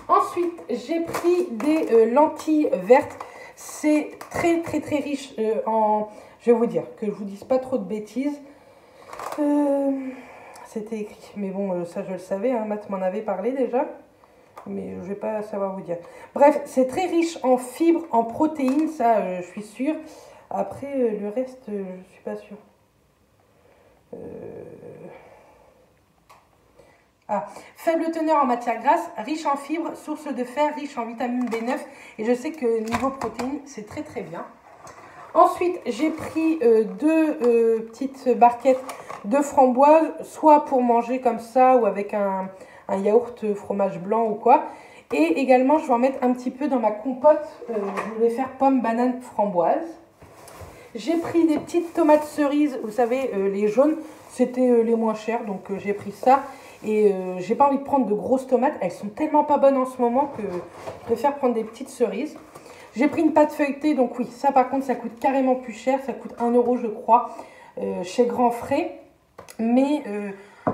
Ensuite j'ai pris des lentilles vertes. C'est très riche en... Je vais vous dire, que je vous dise pas trop de bêtises. C'était écrit, mais bon ça je le savais, hein, Matt m'en avait parlé déjà. Mais je vais pas savoir vous dire. Bref, c'est très riche en fibres, en protéines, ça je suis sûre. Après, le reste, je ne suis pas sûre. Faible teneur en matière grasse, riche en fibres, source de fer, riche en vitamine B9. Et je sais que niveau protéines, c'est très bien. Ensuite, j'ai pris 2 petites barquettes de framboises, soit pour manger comme ça ou avec un yaourt fromage blanc ou quoi. Et également, je vais en mettre un petit peu dans ma compote. Je vais faire pomme, banane, framboise. J'ai pris des petites tomates cerises, vous savez, les jaunes, c'était les moins chères, donc j'ai pris ça. Et j'ai pas envie de prendre de grosses tomates, elles sont tellement pas bonnes en ce moment que je préfère prendre des petites cerises. J'ai pris une pâte feuilletée, donc oui, ça par contre, ça coûte carrément plus cher, ça coûte 1 € je crois, chez Grand Frais. Mais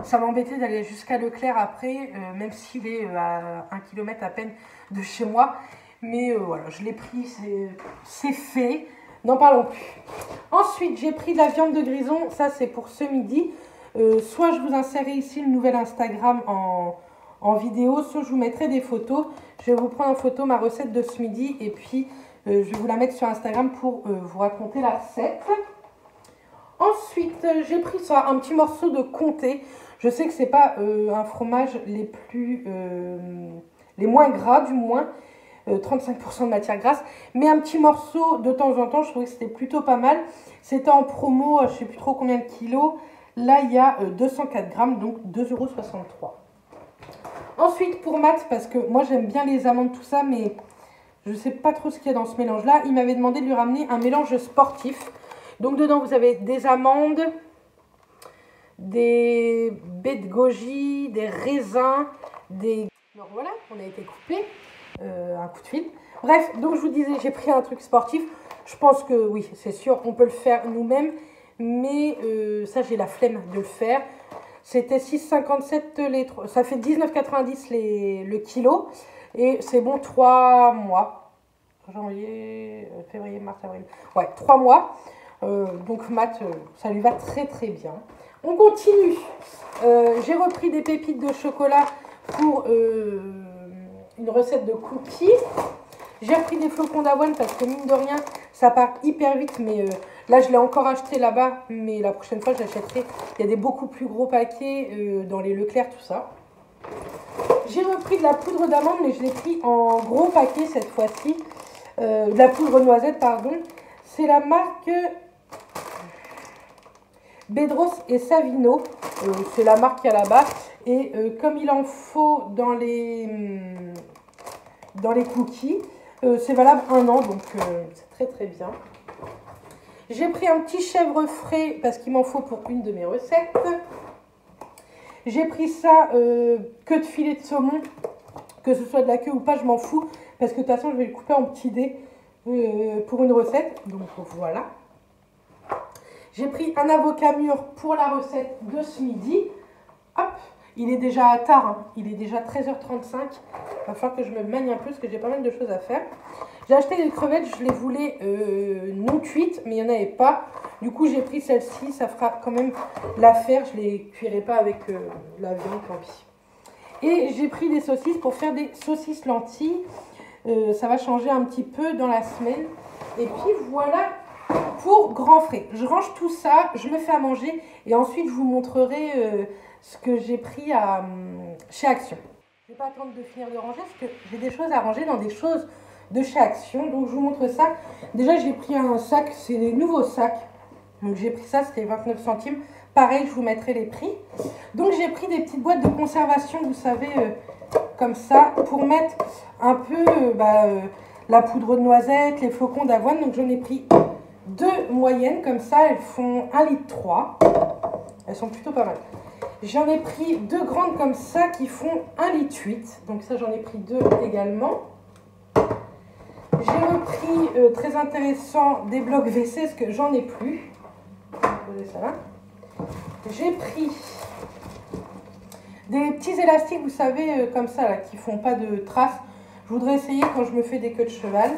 ça m'embêtait d'aller jusqu'à Leclerc après, même s'il est à 1 km à peine de chez moi. Mais voilà, je l'ai pris, c'est fait. N'en parlons plus. Ensuite, j'ai pris de la viande de grison. Ça, c'est pour ce midi. Soit je vous insérerai ici le nouvel Instagram en vidéo, soit je vous mettrai des photos. Je vais vous prendre en photo ma recette de ce midi. Et puis, je vais vous la mettre sur Instagram pour vous raconter la recette. Ensuite, j'ai pris ça, un petit morceau de comté. Je sais que c'est pas un fromage les moins gras, du moins. 35% de matière grasse, mais un petit morceau de temps en temps, je trouvais que c'était plutôt pas mal. C'était en promo, je sais plus trop combien de kilos. Là, il y a 204 grammes, donc 2,63 €. Ensuite, pour Matt, parce que moi j'aime bien les amandes, tout ça, mais je sais pas trop ce qu'il y a dans ce mélange-là. Il m'avait demandé de lui ramener un mélange sportif. Donc dedans, vous avez des amandes, des baies de goji, des raisins, des... Donc voilà, on a été coupé. Un coup de fil. Bref, donc je vous disais, j'ai pris un truc sportif. Je pense que oui, c'est sûr, on peut le faire nous-mêmes. Mais ça, j'ai la flemme de le faire. C'était 6,57 les... Ça fait 19,90 le kilo. Et c'est bon, 3 mois. Janvier, février, mars, avril. Ouais, 3 mois. Donc Matt, ça lui va très bien. On continue. J'ai repris des pépites de chocolat pour... une recette de cookies. J'ai repris des flocons d'avoine parce que mine de rien, ça part hyper vite, mais Là, je l'ai encore acheté là-bas, mais la prochaine fois, je l'achèterai. Il y a des beaucoup plus gros paquets dans les Leclerc, tout ça. J'ai repris de la poudre d'amande, mais je l'ai pris en gros paquet cette fois-ci. De la poudre noisette, pardon. C'est la marque Bedros et Savino. C'est la marque qu'il y a là-bas. Et comme il en faut dans les cookies, c'est valable 1 an, donc c'est très très bien. J'ai pris un petit chèvre frais parce qu'il m'en faut pour une de mes recettes. J'ai pris ça, queue de filet de saumon, que ce soit de la queue ou pas, je m'en fous. Parce que de toute façon, je vais le couper en petits dés pour une recette. Donc voilà. J'ai pris un avocat mûr pour la recette de ce midi. Hop, il est déjà tard, hein. Il est déjà 13h35. Il va falloir que je me manie un peu parce que j'ai pas mal de choses à faire. J'ai acheté des crevettes, je les voulais non cuites, mais il n'y en avait pas. Du coup, j'ai pris celle-ci, ça fera quand même l'affaire. Je ne les cuirai pas avec la viande, tant pis. Et j'ai pris des saucisses pour faire des saucisses lentilles. Ça va changer un petit peu dans la semaine. Et puis voilà pour grand frais. Je range tout ça, je me fais à manger et ensuite je vous montrerai ce que j'ai pris chez Action. Je ne vais pas attendre de finir de ranger parce que j'ai des choses à ranger dans des choses de chez Action. Donc je vous montre ça. Déjà j'ai pris un sac, c'est des nouveaux sacs. Donc j'ai pris ça, c'était 29 centimes. Pareil, je vous mettrai les prix. Donc j'ai pris des petites boîtes de conservation, vous savez, comme ça, pour mettre un peu la poudre de noisette, les flocons d'avoine. Donc j'en ai pris 2 moyennes, comme ça, elles font 1,3 litre. Elles sont plutôt pas mal. J'en ai pris 2 grandes comme ça qui font 1,8 litre. Donc ça, j'en ai pris 2 également. J'ai repris, très intéressant, des blocs WC, parce que j'en ai plus. Je vais poser ça là. J'ai pris des petits élastiques, vous savez, comme ça, là, qui font pas de traces. Je voudrais essayer quand je me fais des queues de cheval.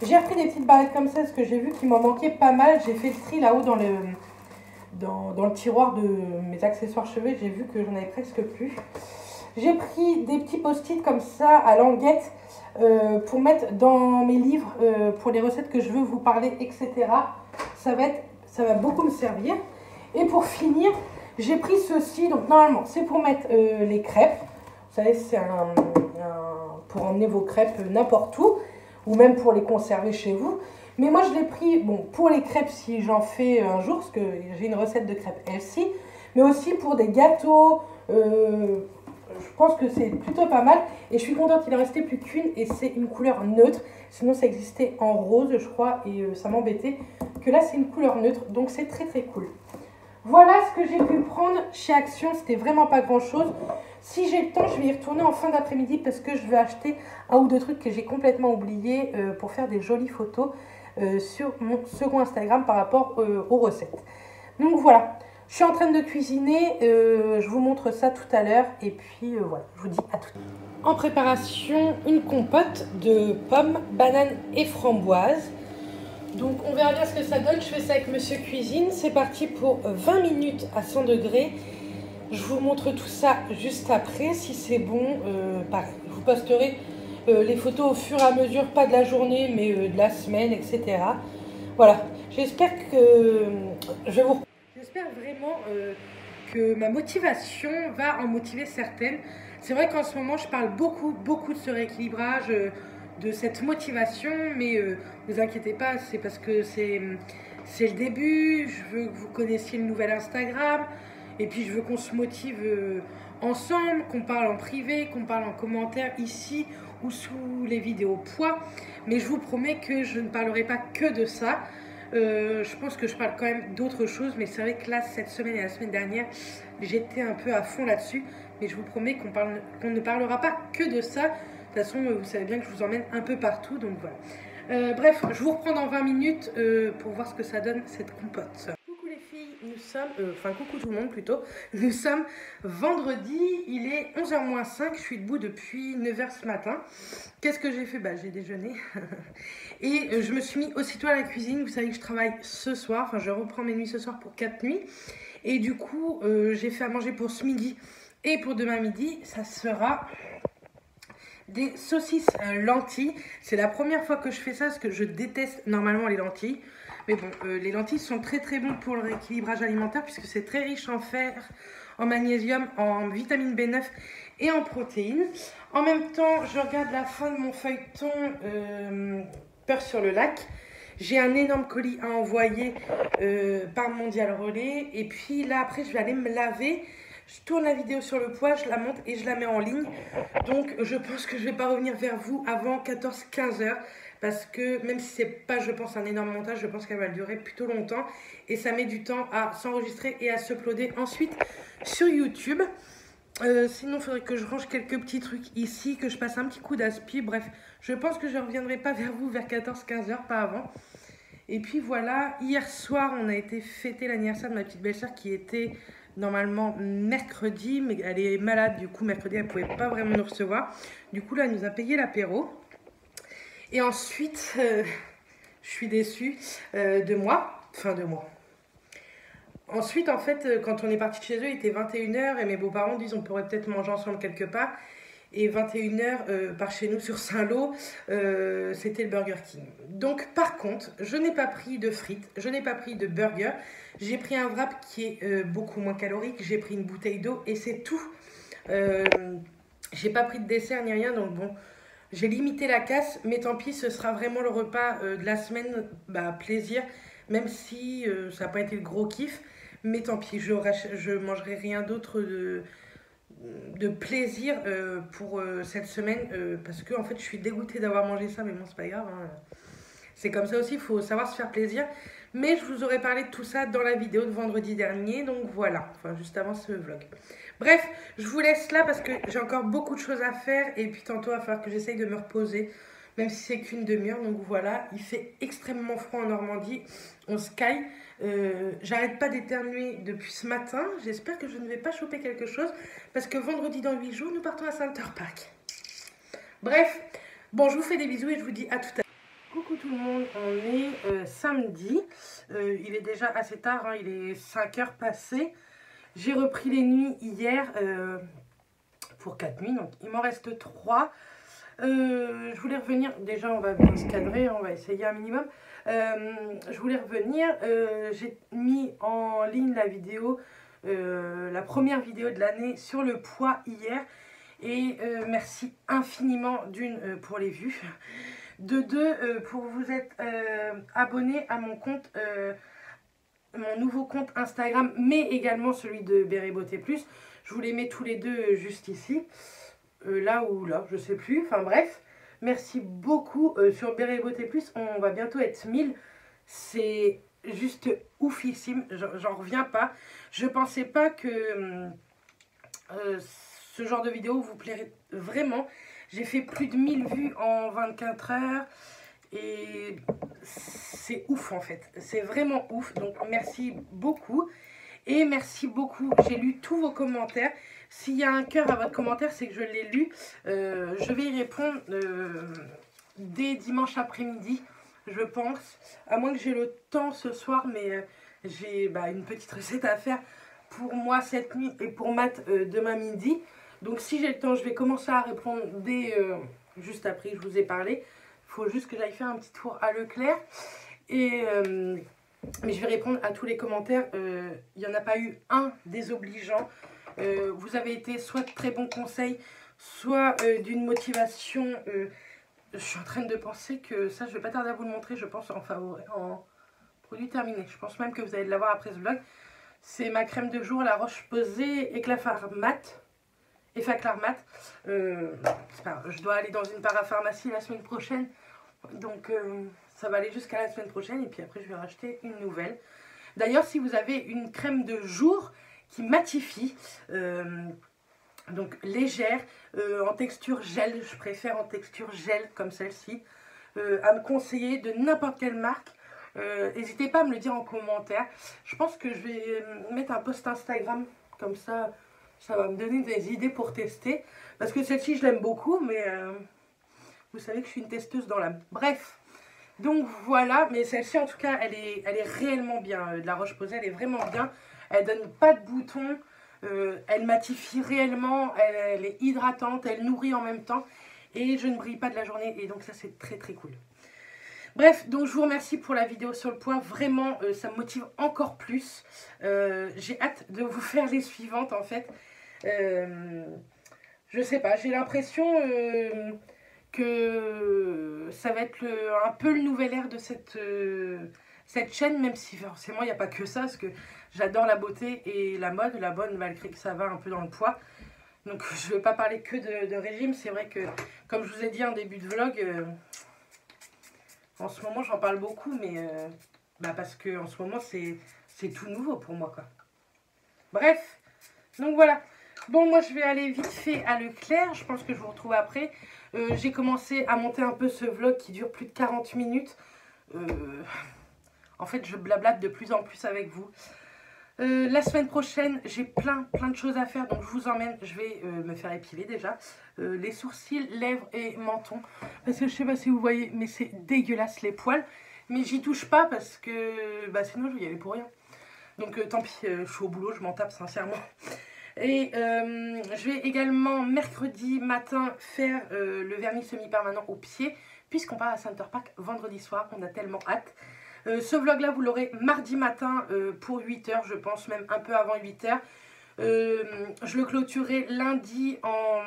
J'ai repris des petites barrettes comme ça, parce que j'ai vu qu'il m'en manquait pas mal. J'ai fait le tri là-haut dans le tiroir de mes accessoires cheveux. J'ai vu que j'en avais presque plus. J'ai pris des petits post-it comme ça, à languette, pour mettre dans mes livres, pour les recettes que je veux vous parler, etc. Ça va beaucoup me servir. Et pour finir, j'ai pris ceci. Donc normalement, c'est pour mettre les crêpes. Vous savez, c'est pour emmener vos crêpes n'importe où. Ou même pour les conserver chez vous. Mais moi, je l'ai pris pour les crêpes si j'en fais un jour. Parce que j'ai une recette de crêpes healthy. Mais aussi pour des gâteaux. Je pense que c'est plutôt pas mal. Et je suis contente, il en restait plus qu'une. Et c'est une couleur neutre. Sinon, ça existait en rose, je crois. Et ça m'embêtait. Que là, c'est une couleur neutre. Donc, c'est très, très cool. Voilà ce que j'ai pu prendre chez Action. C'était vraiment pas grand-chose. Si j'ai le temps, je vais y retourner en fin d'après-midi parce que je vais acheter 1 ou 2 trucs que j'ai complètement oubliés pour faire des jolies photos sur mon second Instagram par rapport aux recettes. Donc voilà, je suis en train de cuisiner. Je vous montre ça tout à l'heure. Et puis voilà, je vous dis à tout de suite. En préparation, une compote de pommes, bananes et framboises. Donc on verra bien ce que ça donne. Je fais ça avec Monsieur Cuisine. C'est parti pour 20 minutes à 100 degrés. Je vous montre tout ça juste après. Si c'est bon, pareil. Je vous posterai les photos au fur et à mesure, pas de la journée, mais de la semaine, etc. Voilà. J'espère que J'espère vraiment que ma motivation va en motiver certaines. C'est vrai qu'en ce moment, je parle beaucoup de ce rééquilibrage, de cette motivation, mais ne vous inquiétez pas, c'est parce que c'est le début. Je veux que vous connaissiez le nouvel Instagram. Et puis je veux qu'on se motive ensemble, qu'on parle en privé, qu'on parle en commentaire ici ou sous les vidéos poids. Mais je vous promets que je ne parlerai pas que de ça. Je pense que je parle quand même d'autres choses. Mais c'est vrai que là, cette semaine et la semaine dernière, j'étais un peu à fond là-dessus. Mais je vous promets qu'on ne parlera pas que de ça. De toute façon, vous savez bien que je vous emmène un peu partout. Donc voilà. Bref, je vous reprends dans 20 minutes pour voir ce que ça donne cette compote. Nous sommes, coucou tout le monde plutôt, nous sommes vendredi, il est 11h moins 5, je suis debout depuis 9h ce matin. Qu'est-ce que j'ai fait? J'ai déjeuné et je me suis mis aussitôt à la cuisine. Vous savez que je travaille ce soir, je reprends mes nuits ce soir pour 4 nuits. Et du coup, j'ai fait à manger pour ce midi et pour demain midi, ça sera des saucisses lentilles. C'est la première fois que je fais ça parce que je déteste normalement les lentilles. Mais bon, les lentilles sont très très bonnes pour le rééquilibrage alimentaire puisque c'est très riche en fer, en magnésium, en vitamine B9 et en protéines. En même temps, je regarde la fin de mon feuilleton Peur sur le lac. J'ai un énorme colis à envoyer par Mondial Relais. Et puis là, après, je vais aller me laver. Je tourne la vidéo sur le poids, je la monte et je la mets en ligne. Donc, je pense que je ne vais pas revenir vers vous avant 14-15 heures. Parce que même si c'est pas, je pense, un énorme montage, je pense qu'elle va durer plutôt longtemps. Et ça met du temps à s'enregistrer et à s'uploader ensuite sur YouTube. Sinon, il faudrait que je range quelques petits trucs ici, que je passe un petit coup d'aspi. Bref, je pense que je ne reviendrai pas vers vous vers 14-15 heures, pas avant. Et puis voilà, hier soir, on a été fêter l'anniversaire de ma petite belle-sœur qui était normalement mercredi, mais elle est malade, du coup, mercredi, elle ne pouvait pas vraiment nous recevoir. Du coup, là, elle nous a payé l'apéro. Et ensuite, je suis déçue de moi. Ensuite, en fait, quand on est parti de chez eux, il était 21 h et mes beaux-parents disent on pourrait peut-être manger ensemble quelque part. Et 21 h par chez nous sur Saint-Lô, c'était le Burger King. Donc, par contre, je n'ai pas pris de frites, je n'ai pas pris de burger. J'ai pris un wrap qui est beaucoup moins calorique. J'ai pris une bouteille d'eau et c'est tout. J'ai pas pris de dessert ni rien, donc bon. J'ai limité la casse, mais tant pis, ce sera vraiment le repas de la semaine, plaisir, même si ça n'a pas été le gros kiff. Mais tant pis, je mangerai rien d'autre de plaisir pour cette semaine, parce que en fait, je suis dégoûtée d'avoir mangé ça, mais bon, c'est pas grave. Hein. C'est comme ça aussi, il faut savoir se faire plaisir. Mais je vous aurais parlé de tout ça dans la vidéo de vendredi dernier, donc voilà, enfin juste avant ce vlog. Bref, je vous laisse là parce que j'ai encore beaucoup de choses à faire et puis tantôt il va falloir que j'essaye de me reposer, même si c'est qu'une demi-heure. Donc voilà, il fait extrêmement froid en Normandie, on se caille. J'arrête pas d'éternuer depuis ce matin, j'espère que je ne vais pas choper quelque chose parce que vendredi dans 8 jours, nous partons à Center Park. Bref, bon, je vous fais des bisous et je vous dis à tout à l'heure. Coucou tout le monde, on est samedi, il est déjà assez tard, hein, il est 5 h passées. J'ai repris les nuits hier pour 4 nuits, donc il m'en reste 3. Je voulais revenir, déjà on va bien se cadrer, on va essayer un minimum. Je voulais revenir, j'ai mis en ligne la vidéo, la première vidéo de l'année sur le poids hier. Et merci infiniment d'une pour les vues. De deux, pour vous être abonné à mon compte, mon nouveau compte Instagram, mais également celui de Béret Beauté Plus. Je vous les mets tous les deux juste ici, là ou là, je sais plus, enfin bref. Merci beaucoup sur Béret Beauté Plus, on va bientôt être 1000. C'est juste oufissime, j'en reviens pas. Je pensais pas que ce genre de vidéo vous plairait vraiment. J'ai fait plus de 1000 vues en 24 heures et c'est ouf en fait. C'est vraiment ouf. Donc merci beaucoup. Et merci beaucoup. J'ai lu tous vos commentaires. S'il y a un cœur à votre commentaire, c'est que je l'ai lu. Je vais y répondre dès dimanche après-midi, je pense. À moins que j'ai le temps ce soir, mais j'ai une petite recette à faire pour moi cette nuit et pour Matt demain midi. Donc si j'ai le temps, je vais commencer à répondre dès juste après que je vous ai parlé. Il faut juste que j'aille faire un petit tour à Leclerc. Et mais je vais répondre à tous les commentaires. Il n'y en a pas eu un désobligeant. Vous avez été soit de très bons conseils, soit d'une motivation. Je suis en train de penser que ça, je ne vais pas tarder à vous le montrer, je pense, en produit terminé. Je pense même que vous allez l'avoir après ce vlog. C'est ma crème de jour, la Roche-Posay Éclat mat. Effaclar mat. Je dois aller dans une parapharmacie la semaine prochaine. Donc ça va aller jusqu'à la semaine prochaine. Et puis après je vais racheter une nouvelle. D'ailleurs si vous avez une crème de jour qui matifie, donc légère, en texture gel. Je préfère en texture gel comme celle-ci. À me conseiller de n'importe quelle marque. N'hésitez pas à me le dire en commentaire. Je pense que je vais mettre un post Instagram comme ça. Ça va me donner des idées pour tester. Parce que celle-ci, je l'aime beaucoup, mais vous savez que je suis une testeuse dans l'âme. Bref, donc voilà. Mais celle-ci, en tout cas, elle est réellement bien. De la Roche-Posay, elle est vraiment bien. Elle donne pas de boutons. Elle matifie réellement. Elle est hydratante. Elle nourrit en même temps. Et je ne brille pas de la journée. Et donc ça, c'est très très cool. Bref, donc je vous remercie pour la vidéo sur le poids. Vraiment, ça me motive encore plus. J'ai hâte de vous faire les suivantes en fait. Je sais pas, j'ai l'impression que ça va être un peu le nouvel air de cette chaîne, même si forcément il n'y a pas que ça, parce que j'adore la beauté et la mode, la bonne malgré que ça va un peu dans le poids. Donc je ne vais pas parler que de régime, c'est vrai que comme je vous ai dit en début de vlog, en ce moment j'en parle beaucoup, mais parce que en ce moment c'est tout nouveau pour moi quoi. Bref, donc voilà. Bon, moi je vais aller vite fait à Leclerc, je pense que je vous retrouve après. J'ai commencé à monter un peu ce vlog qui dure plus de 40 minutes. En fait, je blablate de plus en plus avec vous. La semaine prochaine, j'ai plein de choses à faire, donc je vous emmène. Je vais me faire épiler déjà. Les sourcils, lèvres et menton. Parce que je sais pas si vous voyez, mais c'est dégueulasse les poils. Mais j'y touche pas parce que sinon je vais y aller pour rien. Donc tant pis, je suis au boulot, je m'en tape sincèrement. Et je vais également mercredi matin faire le vernis semi-permanent au pied, puisqu'on part à Center Park vendredi soir, on a tellement hâte. Ce vlog là vous l'aurez mardi matin pour 8 h, je pense même un peu avant 8 h. Je le clôturerai lundi en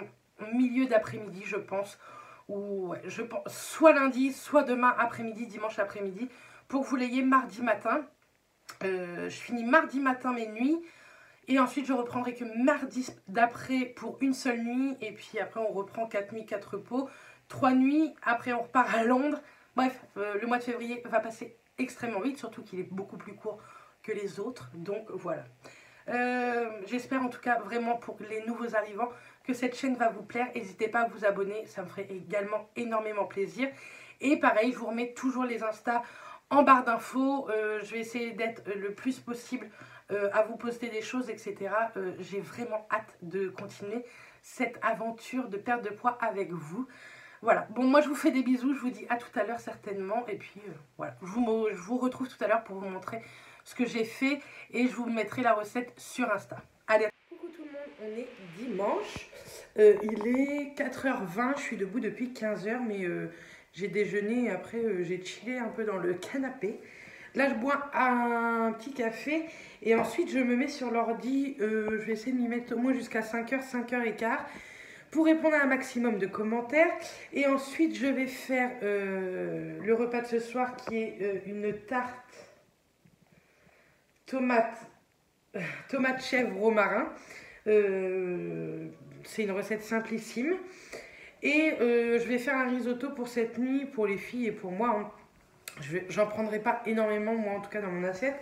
milieu d'après-midi je pense, ou ouais, je pense soit lundi, soit demain après-midi, dimanche après-midi, pour que vous l'ayez mardi matin. Je finis mardi matin mes nuits. Et ensuite, je reprendrai que mardi d'après pour une seule nuit. Et puis après, on reprend 4 nuits, 4 repos. 3 nuits, après on repart à Londres. Bref, le mois de février va passer extrêmement vite. Surtout qu'il est beaucoup plus court que les autres. Donc voilà. J'espère en tout cas vraiment pour les nouveaux arrivants que cette chaîne va vous plaire. N'hésitez pas à vous abonner. Ça me ferait également énormément plaisir. Et pareil, je vous remets toujours les Insta en barre d'infos. Je vais essayer d'être le plus possible à vous poster des choses, etc. J'ai vraiment hâte de continuer cette aventure de perte de poids avec vous. Voilà, bon moi je vous fais des bisous, je vous dis à tout à l'heure certainement. Et puis voilà, je vous retrouve tout à l'heure pour vous montrer ce que j'ai fait. Et je vous mettrai la recette sur Insta. Allez, coucou tout le monde, on est dimanche. Il est 4 h 20, je suis debout depuis 15 h. Mais j'ai déjeuné et après j'ai chillé un peu dans le canapé. Là, je bois un petit café et ensuite, je me mets sur l'ordi. Je vais essayer de m'y mettre au moins jusqu'à 5 h, 5 h 15 pour répondre à un maximum de commentaires. Et ensuite, je vais faire le repas de ce soir qui est une tarte tomate chèvre romarin. C'est une recette simplissime. Et je vais faire un risotto pour cette nuit, pour les filles et pour moi, hein. J'en prendrai pas énormément, moi en tout cas dans mon assiette,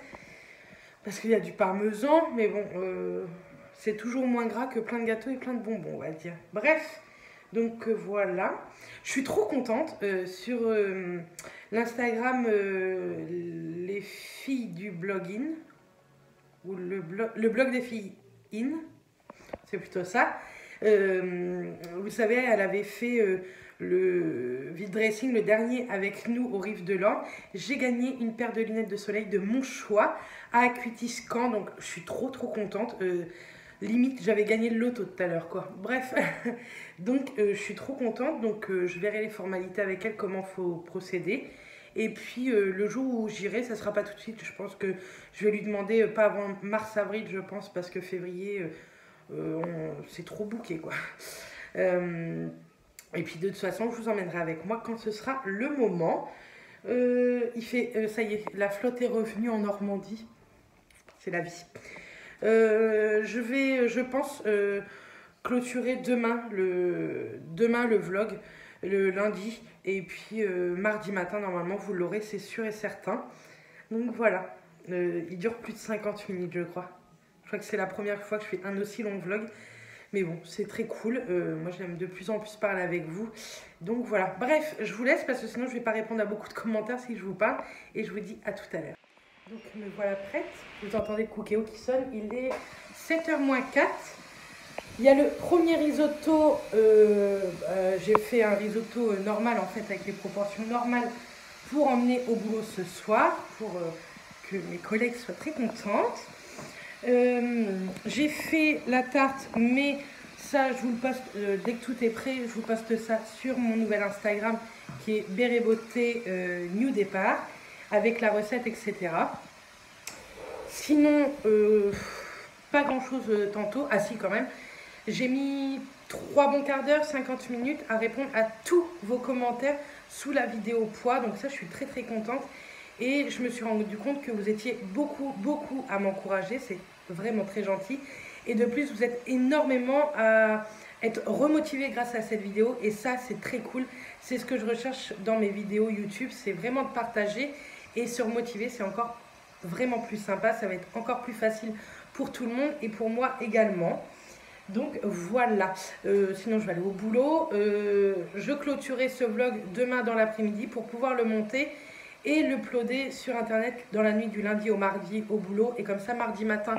parce qu'il y a du parmesan, mais bon, c'est toujours moins gras que plein de gâteaux et plein de bonbons, on va dire. Bref, donc voilà. Je suis trop contente sur l'Instagram les filles du blogging, ou le blog des filles in, c'est plutôt ça. Vous savez, elle avait fait le vide dressing, le dernier avec nous au Rive de l'Orne. J'ai gagné une paire de lunettes de soleil de mon choix à Acuitis Caen, donc je suis trop contente. Limite j'avais gagné le loto tout à l'heure quoi. Bref, donc je suis trop contente, donc je verrai les formalités avec elle, comment faut procéder. Et puis le jour où j'irai, ça sera pas tout de suite, je pense que je vais lui demander pas avant mars-avril je pense, parce que février c'est trop bouqué quoi. Et puis de toute façon, je vous emmènerai avec moi quand ce sera le moment. Il fait, ça y est, la flotte est revenue en Normandie. C'est la vie. Je vais, je pense, clôturer demain le vlog, le lundi. Et puis mardi matin, normalement, vous l'aurez, c'est sûr et certain. Donc voilà, il dure plus de 50 minutes, je crois. Je crois que c'est la première fois que je fais un aussi long vlog. Mais bon, c'est très cool. Moi, j'aime de plus en plus parler avec vous. Donc voilà. Bref, je vous laisse parce que sinon, je ne vais pas répondre à beaucoup de commentaires si je vous parle. Et je vous dis à tout à l'heure. Donc, me voilà prête. Vous entendez le Cookéo qui sonne. Il est 7 h moins 4. Il y a le premier risotto. J'ai fait un risotto normal, en fait, avec les proportions normales pour emmener au boulot ce soir. Pour que mes collègues soient très contentes. J'ai fait la tarte, mais ça, je vous le poste dès que tout est prêt. Je vous poste ça sur mon nouvel Instagram qui est Béret Beauté New Départ avec la recette, etc. Sinon, pas grand chose tantôt. Ah si, quand même. J'ai mis 3 bons quarts d'heure, 50 minutes à répondre à tous vos commentaires sous la vidéo poids. Donc ça, je suis très contente. Et je me suis rendu compte que vous étiez beaucoup à m'encourager. C'est vraiment très gentil. Et de plus, vous êtes énormément à être remotivé grâce à cette vidéo. Et ça, c'est très cool. C'est ce que je recherche dans mes vidéos YouTube. C'est vraiment de partager et se remotiver. C'est encore vraiment plus sympa. Ça va être encore plus facile pour tout le monde et pour moi également. Donc voilà. Sinon, je vais aller au boulot. Je clôturerai ce vlog demain dans l'après-midi pour pouvoir le monter et le uploader sur internet dans la nuit du lundi au mardi au boulot. Et comme ça, mardi matin,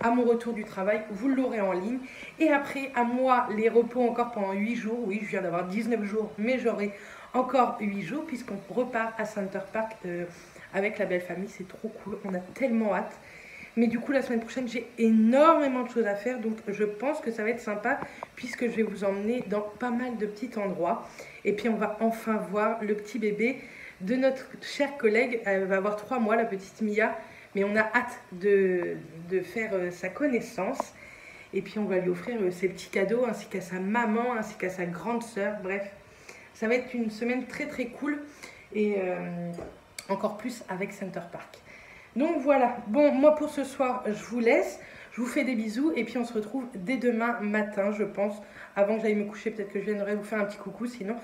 à mon retour du travail, vous l'aurez en ligne. Et après, à moi, les repos encore pendant 8 jours. Oui, je viens d'avoir 19 jours, mais j'aurai encore 8 jours puisqu'on repart à Center Park avec la belle famille. C'est trop cool, on a tellement hâte. Mais du coup, la semaine prochaine, j'ai énormément de choses à faire. Donc, je pense que ça va être sympa puisque je vais vous emmener dans pas mal de petits endroits. Et puis, on va enfin voir le petit bébé de notre chère collègue. Elle va avoir 3 mois, la petite Mia. Mais on a hâte de faire sa connaissance. Et puis, on va lui offrir ses petits cadeaux ainsi qu'à sa maman, ainsi qu'à sa grande sœur. Bref, ça va être une semaine très cool. Et encore plus avec Center Park. Donc voilà, bon, moi pour ce soir, je vous laisse, je vous fais des bisous et puis on se retrouve dès demain matin, je pense, avant que j'aille me coucher, peut-être que je viendrai vous faire un petit coucou, sinon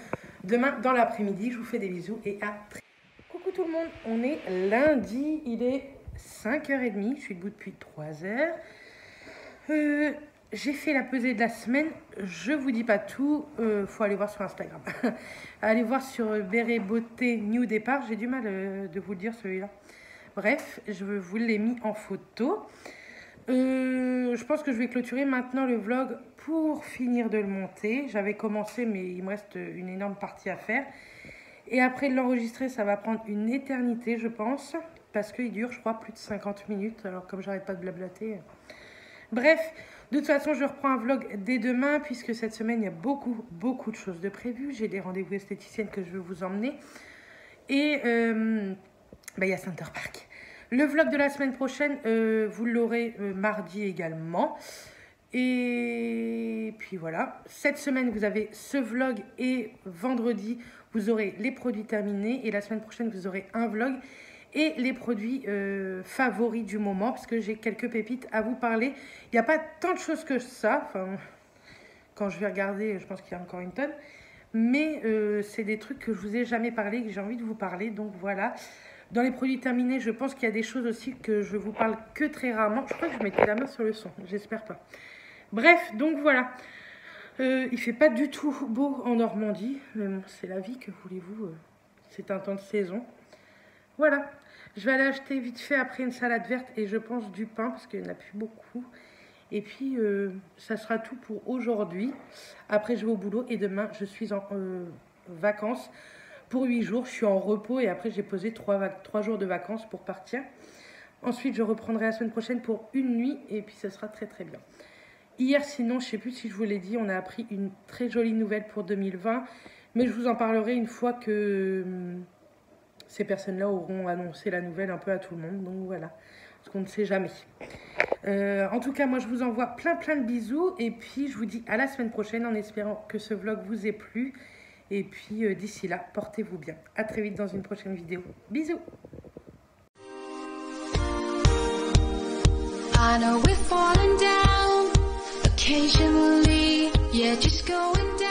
demain dans l'après-midi, je vous fais des bisous et à très vite. Coucou tout le monde, on est lundi, il est 5h30, je suis debout depuis 3h. J'ai fait la pesée de la semaine, je vous dis pas tout, faut aller voir sur Instagram. Allez voir sur Béret Beauté New Départ, j'ai du mal de vous le dire celui-là. Bref, je vous l'ai mis en photo. Je pense que je vais clôturer maintenant le vlog pour finir de le monter. J'avais commencé, mais il me reste une énorme partie à faire. Et après l'enregistrer, ça va prendre une éternité, je pense. Parce qu'il dure, je crois, plus de 50 minutes. Alors, comme j'arrête pas de blablater. Bref, de toute façon, je reprends un vlog dès demain. Puisque cette semaine, il y a beaucoup de choses de prévues. J'ai des rendez-vous esthéticiennes que je veux vous emmener. Et il y a Center Park. Le vlog de la semaine prochaine, vous l'aurez mardi également. Et puis voilà. Cette semaine, vous avez ce vlog et vendredi, vous aurez les produits terminés. Et la semaine prochaine, vous aurez un vlog et les produits favoris du moment. Parce que j'ai quelques pépites à vous parler. Il n'y a pas tant de choses que ça. Enfin, quand je vais regarder, je pense qu'il y a encore une tonne. Mais c'est des trucs que je vous ai jamais parlé, que j'ai envie de vous parler. Donc voilà. Dans les produits terminés, je pense qu'il y a des choses aussi que je vous parle que très rarement. Je crois que je mettais la main sur le son, j'espère pas. Bref, donc voilà. Il fait pas du tout beau en Normandie. Mais bon, c'est la vie, que voulez-vous. C'est un temps de saison. Voilà. Je vais aller acheter vite fait après une salade verte et je pense du pain parce qu'il n'y en a plus beaucoup. Et puis, ça sera tout pour aujourd'hui. Après, je vais au boulot et demain, je suis en vacances. Pour 8 jours, je suis en repos et après j'ai posé 3 jours de vacances pour partir. Ensuite, je reprendrai la semaine prochaine pour une nuit et puis ça sera très bien. Hier, sinon, je ne sais plus si je vous l'ai dit, on a appris une très jolie nouvelle pour 2020. Mais je vous en parlerai une fois que ces personnes-là auront annoncé la nouvelle un peu à tout le monde. Donc voilà, parce qu'on ne sait jamais. En tout cas, moi, je vous envoie plein de bisous. Et puis, je vous dis à la semaine prochaine en espérant que ce vlog vous ait plu. Et puis d'ici là, portez-vous bien. À très vite dans une prochaine vidéo. Bisous. I know we're falling down occasionally, yeah, just going down.